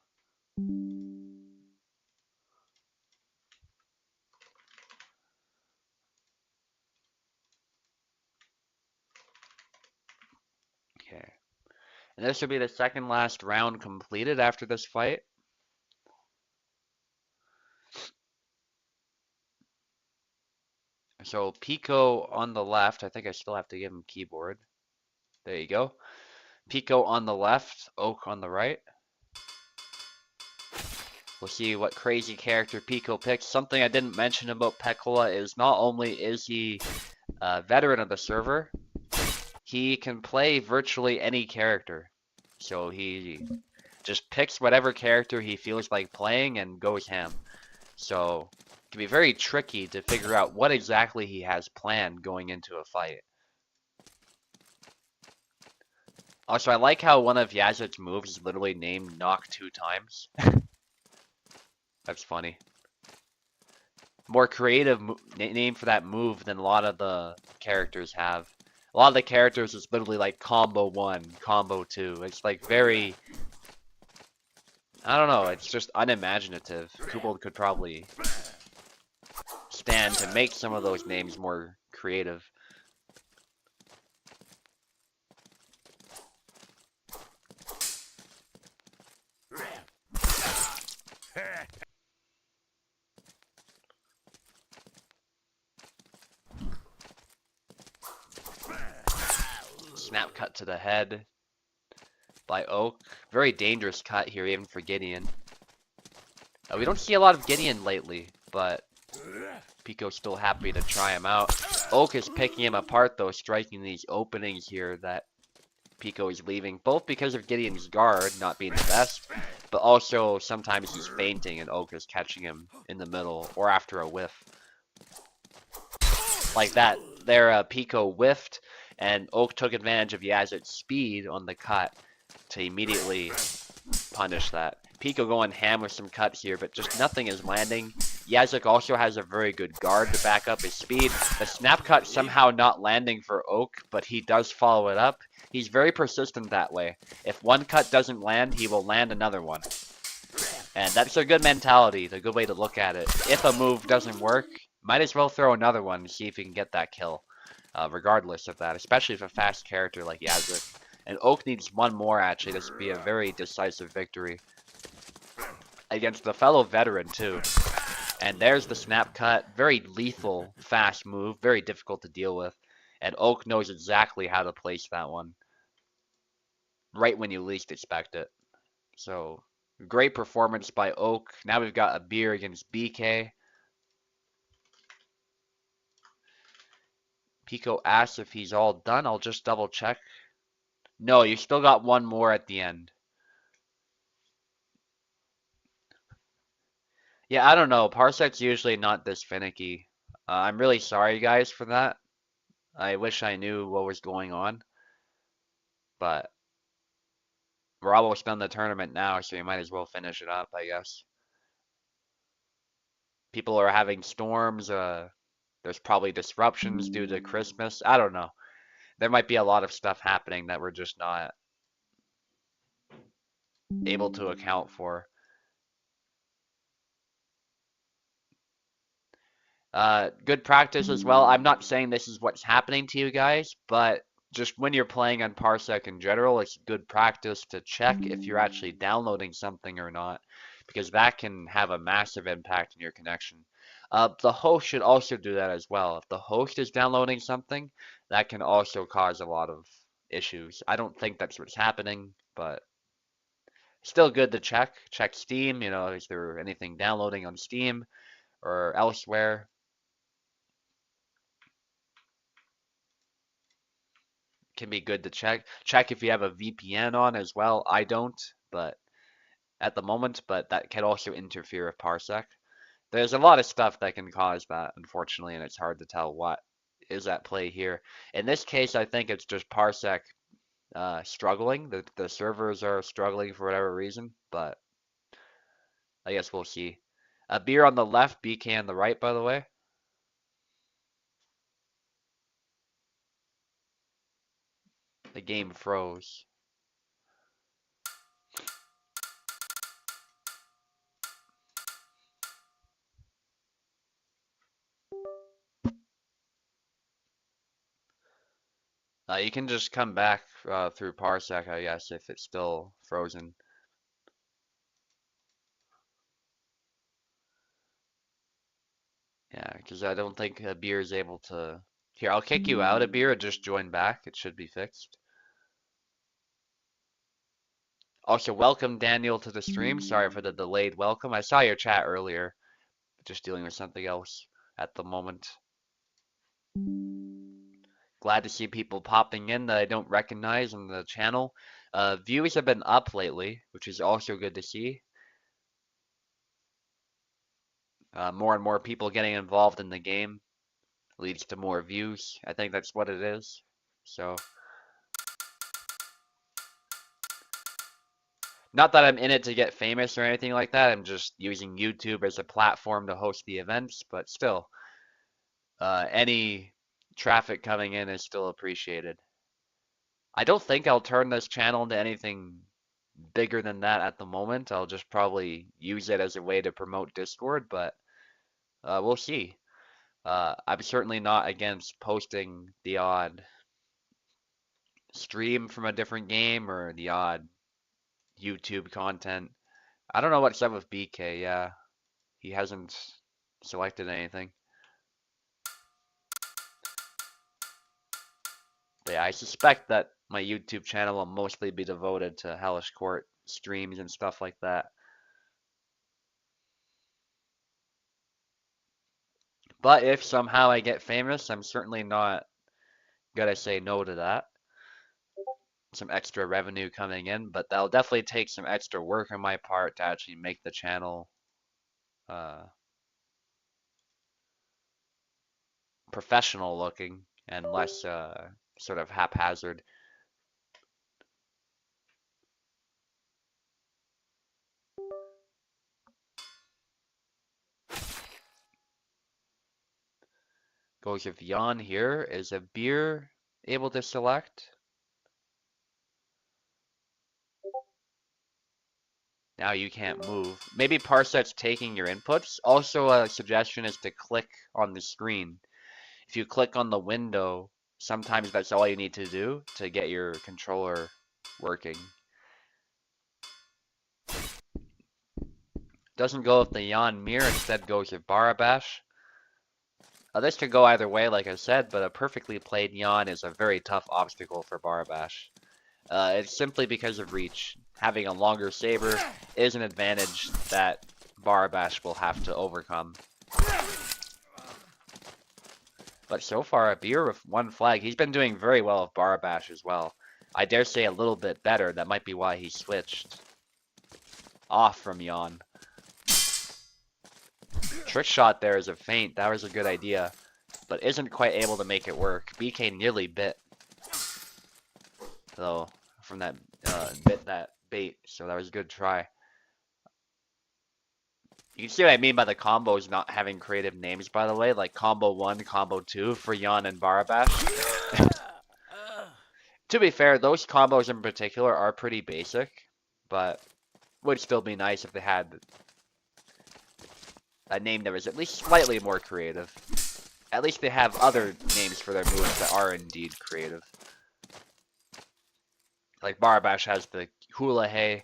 Okay. And this will be the second last round completed after this fight. So Pico on the left. I think I still have to give him keyboard. There you go. Pico on the left, Oak on the right. We'll see what crazy character Pico picks. Something I didn't mention about Pekola is not only is he a veteran of the server, he can play virtually any character. So he just picks whatever character he feels like playing and goes ham. So it can be very tricky to figure out what exactly he has planned going into a fight. Also, I like how one of Yazid's moves is literally named Knock 2 times. That's funny. More creative name for that move than a lot of the characters have. A lot of the characters is literally like combo 1, combo 2. It's like very, I don't know, it's just unimaginative. People could probably stand to make some of those names more creative. Snap cut to the head by Oak. Very dangerous cut here, even for Gideon. We don't see a lot of Gideon lately, but Pico's still happy to try him out. Oak is picking him apart, though, striking these openings here that Pico is leaving, both because of Gideon's guard not being the best, but also sometimes he's fainting and Oak is catching him in the middle or after a whiff. Like that, there Pico whiffed, and Oak took advantage of Yazid's speed on the cut to immediately punish that. Pico going ham with some cuts here, but just nothing is landing. Yazid also has a very good guard to back up his speed. The snap cut somehow not landing for Oak, but he does follow it up. He's very persistent that way. If one cut doesn't land, he will land another one. And that's a good mentality, a good way to look at it. If a move doesn't work, might as well throw another one to see if you can get that kill. Regardless of that, especially if a fast character like Yazid. And Oak needs one more, actually. This would be a very decisive victory. Against the fellow veteran, too. And there's the snap cut. Very lethal, fast move. Very difficult to deal with. And Oak knows exactly how to place that one. Right when you least expect it. So, great performance by Oak. Now we've got a beer against BK. Pico asks if he's all done. I'll just double check. No, you still got one more at the end. Yeah, I don't know. Parsec's usually not this finicky. I'm really sorry, guys, for that. I wish I knew what was going on, but we're almost done the tournament now, so you might as well finish it up, I guess. People are having storms. There's probably disruptions due to Christmas. I don't know. There might be a lot of stuff happening that we're just not able to account for. Good practice as well. I'm not saying this is what's happening to you guys, but just when you're playing on Parsec in general, it's good practice to check if you're actually downloading something or not, because that can have a massive impact on your connection. The host should also do that as well. If the host is downloading something, that can also cause a lot of issues. I don't think that's what's happening, but still good to check. Check Steam, is there anything downloading on Steam or elsewhere? Can be good to check. Check if you have a VPN on as well. I don't, but at the moment, but that can also interfere with Parsec. There's a lot of stuff that can cause that, unfortunately, and it's hard to tell what is at play here. In this case, I think it's just Parsec struggling. The servers are struggling for whatever reason, but I guess we'll see. Beer on the left, BK on the right, by the way. The game froze. You can just come back through Parsec, I guess, if it's still frozen. Yeah, because I don't think Beer is able to. Here, I'll kick you out of Beer and just join back. It should be fixed. Also, welcome Daniel to the stream. Sorry for the delayed welcome. I saw your chat earlier. Just dealing with something else at the moment. Glad to see people popping in that I don't recognize on the channel. Views have been up lately, which is also good to see. More and more people getting involved in the game leads to more views. I think that's what it is. So, not that I'm in it to get famous or anything like that. I'm just using YouTube as a platform to host the events, but still, any traffic coming in is still appreciated. I don't think I'll turn this channel into anything bigger than that at the moment. I'll just probably use it as a way to promote Discord, but we'll see. I'm certainly not against posting the odd stream from a different game or the odd YouTube content. I don't know what's up with BK. Yeah, he hasn't selected anything. But yeah, I suspect that my YouTube channel will mostly be devoted to Hellish Quart streams and stuff like that. But if somehow I get famous, I'm certainly not gonna say no to that. Some extra revenue coming in, but that'll definitely take some extra work on my part to actually make the channel uh, professional looking and less sort of haphazard. Goes with Jan here. Is a beer able to select? Now you can't move. Maybe Parsec's taking your inputs. Also, a suggestion is to click on the screen. If you click on the window, sometimes that's all you need to do to get your controller working. Doesn't go with the Jan Mir, instead goes with Barabash. This could go either way, like I said, but a perfectly played Jan is a very tough obstacle for Barabash. It's simply because of reach. Having a longer saber is an advantage that Barabash will have to overcome. But so far, Beer with one flag. He's been doing very well with Barabash as well. I dare say a little bit better. That might be why he switched off from Jan. Trick shot there is a feint. That was a good idea, but isn't quite able to make it work. BK nearly bit, though, from that bit that bait. So that was a good try. You can see what I mean by the combos not having creative names, by the way, like combo 1, combo 2 for Yan and Barabash. To be fair, those combos in particular are pretty basic, but would still be nice if they had a name that was at least slightly more creative. At least they have other names for their moves that are indeed creative. Like Barabash has the Hula Hey.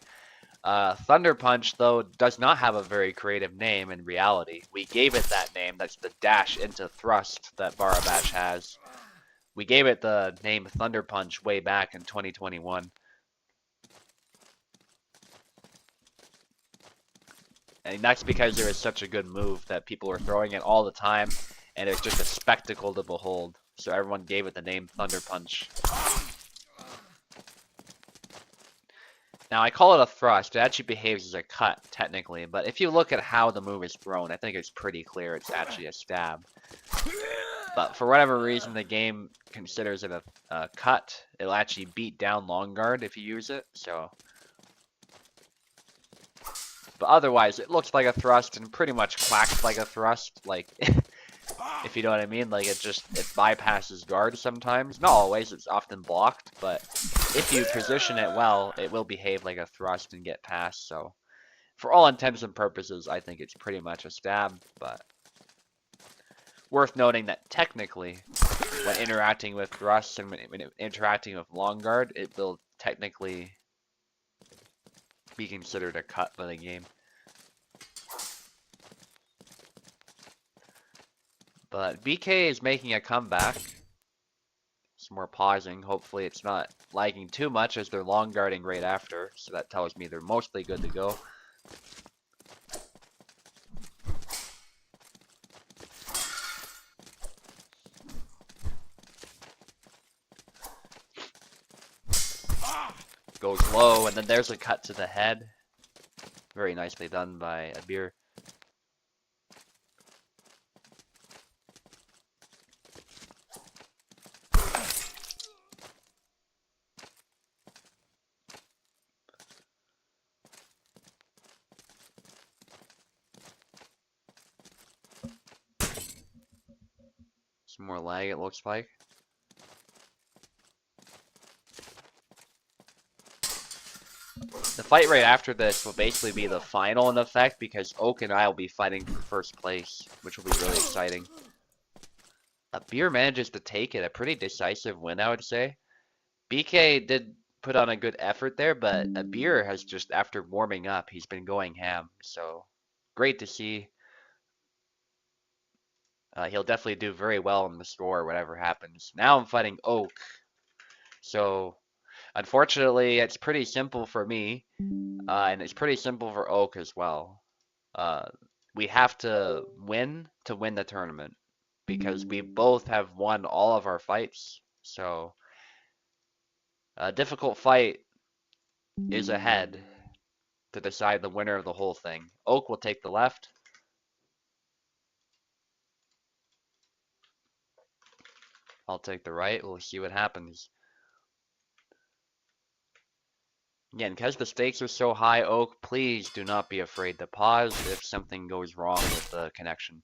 Thunder Punch, though, does not have a very creative name in reality. We gave it that name. That's the dash into thrust that Barabash has. We gave it the name Thunder Punch way back in 2021. And that's because it was such a good move that people were throwing it all the time, and it's just a spectacle to behold. So everyone gave it the name Thunder Punch. Now, I call it a thrust. It actually behaves as a cut, technically, but if you look at how the move is thrown, I think it's pretty clear it's actually a stab. But for whatever reason, the game considers it a cut. It'll actually beat down long guard if you use it, so... But otherwise, it looks like a thrust and pretty much quacks like a thrust, like... if you know what I mean, like it bypasses guard sometimes. Not always, it's often blocked, but if you position it well, it will behave like a thrust and get past, so for all intents and purposes, I think it's pretty much a stab, but worth noting that technically, when interacting with thrusts and when interacting with long guard, it will technically be considered a cut by the game. But BK is making a comeback. Some more pausing. Hopefully it's not lagging too much as they're long guarding right after. So that tells me they're mostly good to go. Goes low, and then there's a cut to the head. Very nicely done by Abir. Some more lag, it looks like. The fight right after this will basically be the final in effect because Oak and I will be fighting for first place, which will be really exciting. Abir manages to take it, a pretty decisive win, I would say. BK did put on a good effort there, but Abir has just, after warming up, he's been going ham, so great to see. He'll definitely do very well in the score, whatever happens. Now I'm fighting Oak. So, unfortunately, it's pretty simple for me, and it's pretty simple for Oak as well. We have to win the tournament, because we both have won all of our fights. So, a difficult fight is ahead to decide the winner of the whole thing. Oak will take the left. I'll take the right. We'll see what happens. Again, because the stakes are so high, Oak, please do not be afraid to pause if something goes wrong with the connection.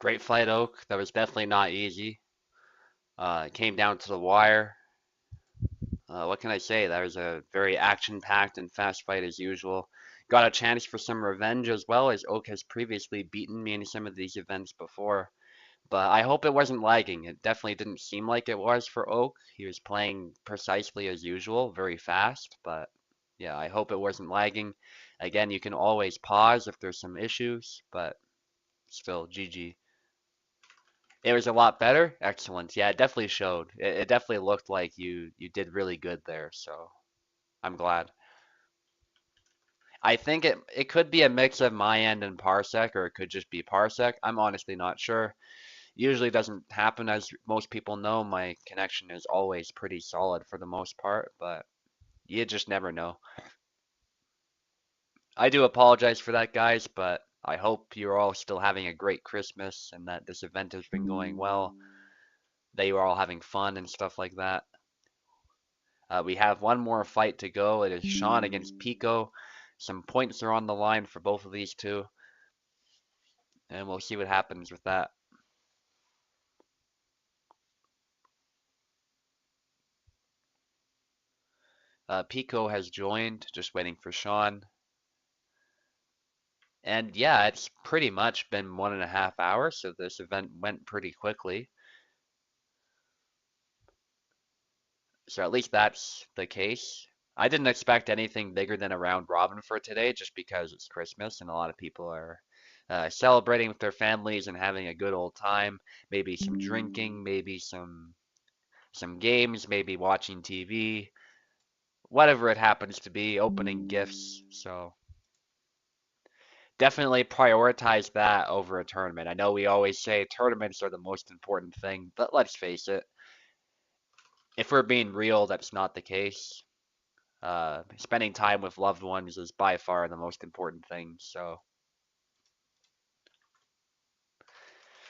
Great fight, Oak. That was definitely not easy. It came down to the wire. What can I say? That was a very action-packed and fast fight as usual. Got a chance for some revenge as well, as Oak has previously beaten me in some of these events before. But I hope it wasn't lagging. It definitely didn't seem like it was for Oak. He was playing precisely as usual, very fast. But yeah, I hope it wasn't lagging. Again, you can always pause if there's some issues, but still, GG. It was a lot better. Excellent. Yeah, it definitely showed. It definitely looked like you did really good there, so I'm glad. I think it could be a mix of my end and Parsec, or it could just be Parsec. I'm honestly not sure. Usually doesn't happen, as most people know. My connection is always pretty solid for the most part, but you just never know. I do apologize for that, guys, but I hope you're all still having a great Christmas and that this event has been going well, that you are all having fun and stuff like that. We have one more fight to go. It is Sean against Pico. Some points are on the line for both of these two, and we'll see what happens with that. Pico has joined, just waiting for Sean. And yeah, it's pretty much been 1.5 hours, so this event went pretty quickly. So at least that's the case. I didn't expect anything bigger than a round robin for today, just because it's Christmas and a lot of people are celebrating with their families and having a good old time. Maybe some drinking, maybe some games, maybe watching TV, whatever it happens to be, opening gifts. So definitely prioritize that over a tournament. I know we always say tournaments are the most important thing, but let's face it, if we're being real, that's not the case. Spending time with loved ones is by far the most important thing. So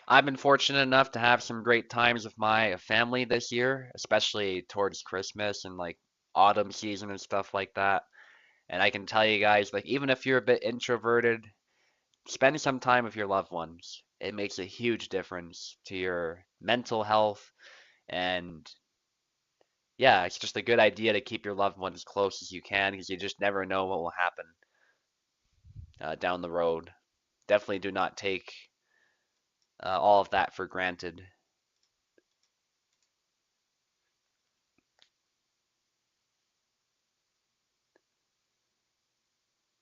I've been fortunate enough to have some great times with my family this year, especially towards Christmas and like autumn season and stuff like that. And I can tell you guys, like, even if you're a bit introverted, spend some time with your loved ones. It makes a huge difference to your mental health. And yeah, it's just a good idea to keep your loved ones as close as you can because you just never know what will happen down the road. Definitely do not take all of that for granted.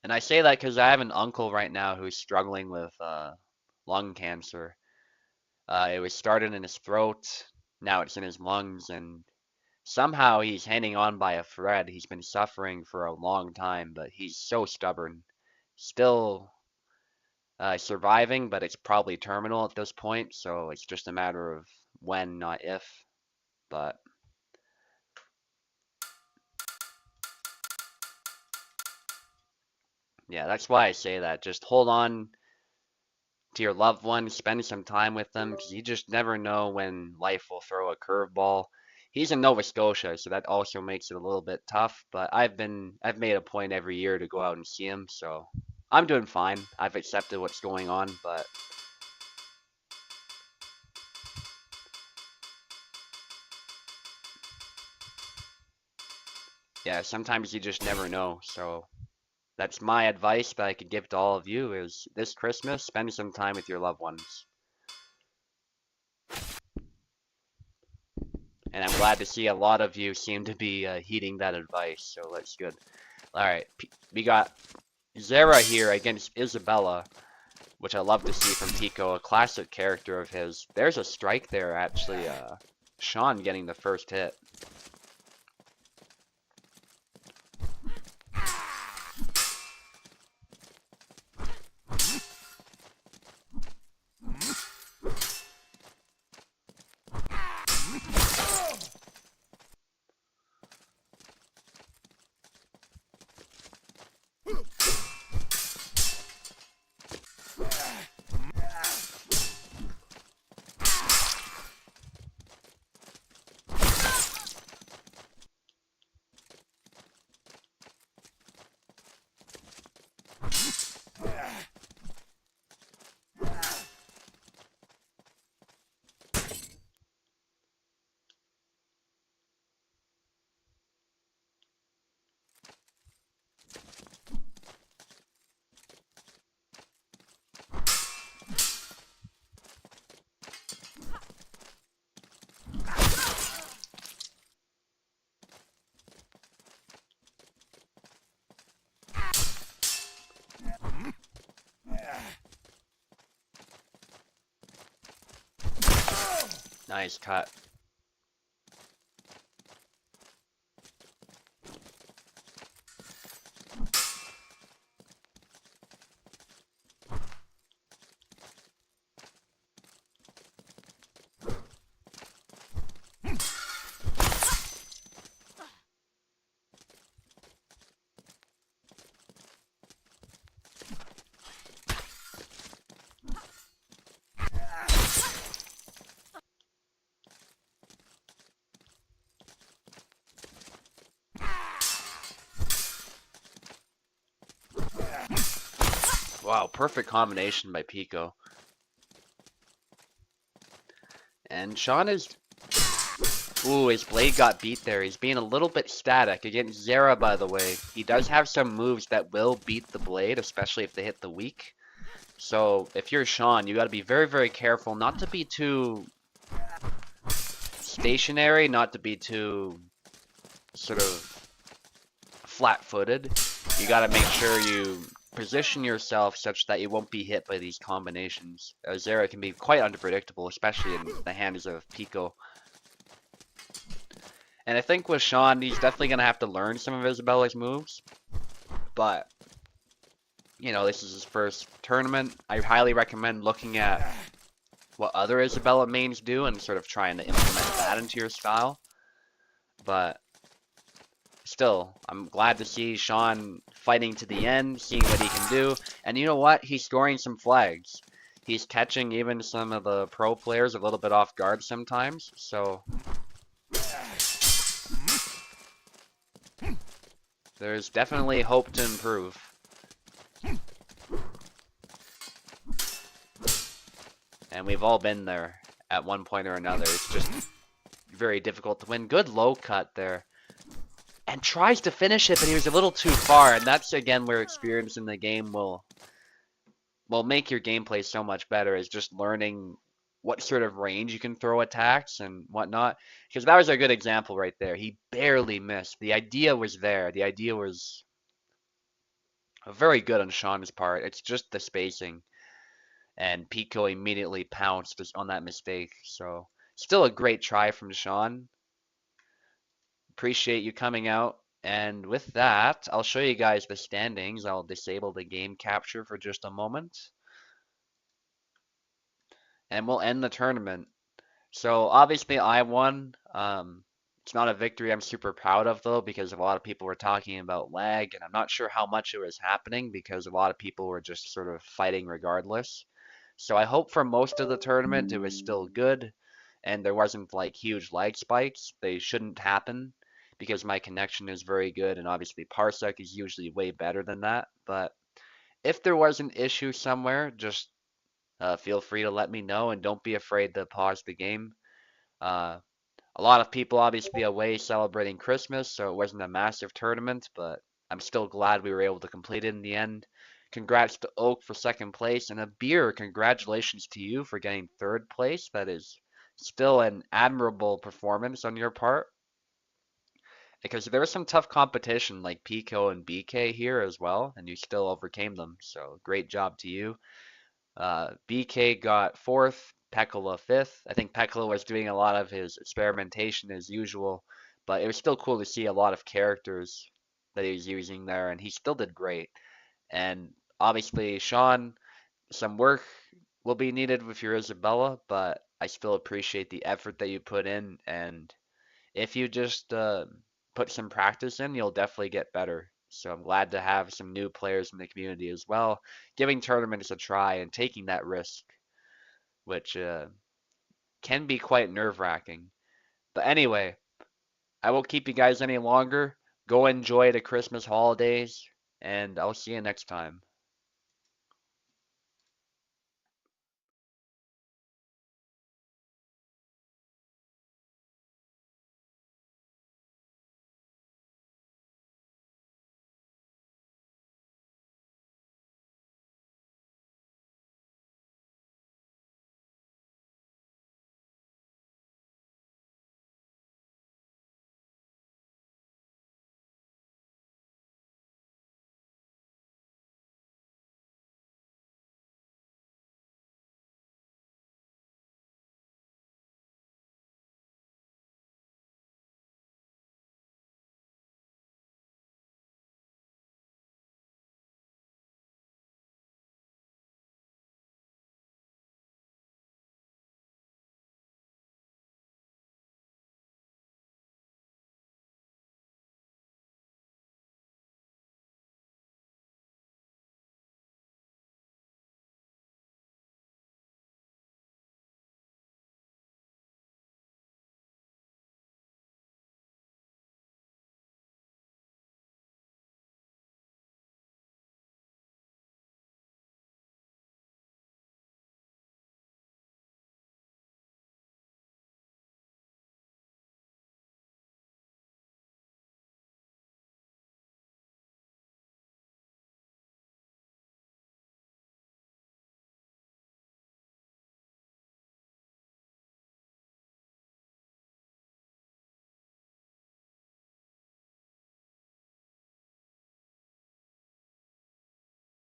And I say that because I have an uncle right now who's struggling with lung cancer. It was started in his throat, now it's in his lungs, and somehow he's hanging on by a thread. He's been suffering for a long time, but he's so stubborn. Still surviving, but it's probably terminal at this point, so it's just a matter of when, not if. But yeah, that's why I say that. Just hold on to your loved ones, spend some time with them, because you just never know when life will throw a curveball. He's in Nova Scotia, so that also makes it a little bit tough. But I've made a point every year to go out and see him, so I'm doing fine. I've accepted what's going on, but yeah, sometimes you just never know. So that's my advice that I could give to all of you is this Christmas, spend some time with your loved ones. And I'm glad to see a lot of you seem to be heeding that advice, so that's good. All right, we got Zera here against Isabella, which I love to see from Pico, a classic character of his. There's a strike there, actually. Sean getting the first hit. Nice cut. Wow, perfect combination by Pico. And Sean is... Ooh, his blade got beat there. He's being a little bit static. Against Zera, by the way, he does have some moves that will beat the blade, especially if they hit the weak. So if you're Sean, you got to be very, very careful not to be too stationary, not to be too sort of flat-footed. You got to make sure you position yourself such that you won't be hit by these combinations. Zera can be quite unpredictable, especially in the hands of Pico. And I think with Sean, he's definitely going to have to learn some of Isabella's moves. But, you know, this is his first tournament. I highly recommend looking at what other Isabella mains do and sort of trying to implement that into your style. But still, I'm glad to see Sean fighting to the end, seeing what he can do. And you know what? He's scoring some flags. He's catching even some of the pro players a little bit off guard sometimes. So there's definitely hope to improve. And we've all been there at one point or another. It's just very difficult to win. Good low cut there. And tries to finish it, but he was a little too far. And that's, again, where experience in the game will make your gameplay so much better, is just learning what sort of range you can throw attacks and whatnot. Because that was a good example right there. He barely missed. The idea was there. The idea was very good on Sean's part. It's just the spacing. And Pico immediately pounced on that mistake. So still a great try from Sean. Appreciate you coming out. And with that, I'll show you guys the standings. I'll disable the game capture for just a moment. And we'll end the tournament. So obviously I won. It's not a victory I'm super proud of though, because a lot of people were talking about lag, and I'm not sure how much it was happening because a lot of people were just sort of fighting regardless. So I hope for most of the tournament it was still good, and there wasn't like huge lag spikes. They shouldn't happen because my connection is very good, and obviously Parsec is usually way better than that. But if there was an issue somewhere, just feel free to let me know, and don't be afraid to pause the game. Uh, a lot of people obviously away celebrating Christmas, so it wasn't a massive tournament, but I'm still glad we were able to complete it in the end. Congrats to Oak for second place, and a beer, congratulations to you for getting third place. That is still an admirable performance on your part, because there was some tough competition like Pico and BK here as well, and you still overcame them. So great job to you. BK got fourth, Pekala fifth. I think Pekala was doing a lot of his experimentation as usual, but it was still cool to see a lot of characters that he was using there, and he still did great. And obviously, Sean, some work will be needed with your Isabella, but I still appreciate the effort that you put in, and if you just put some practice in, you'll definitely get better. So I'm glad to have some new players in the community as well, giving tournaments a try and taking that risk, which can be quite nerve-wracking. But anyway, I won't keep you guys any longer. Go enjoy the Christmas holidays, and I'll see you next time.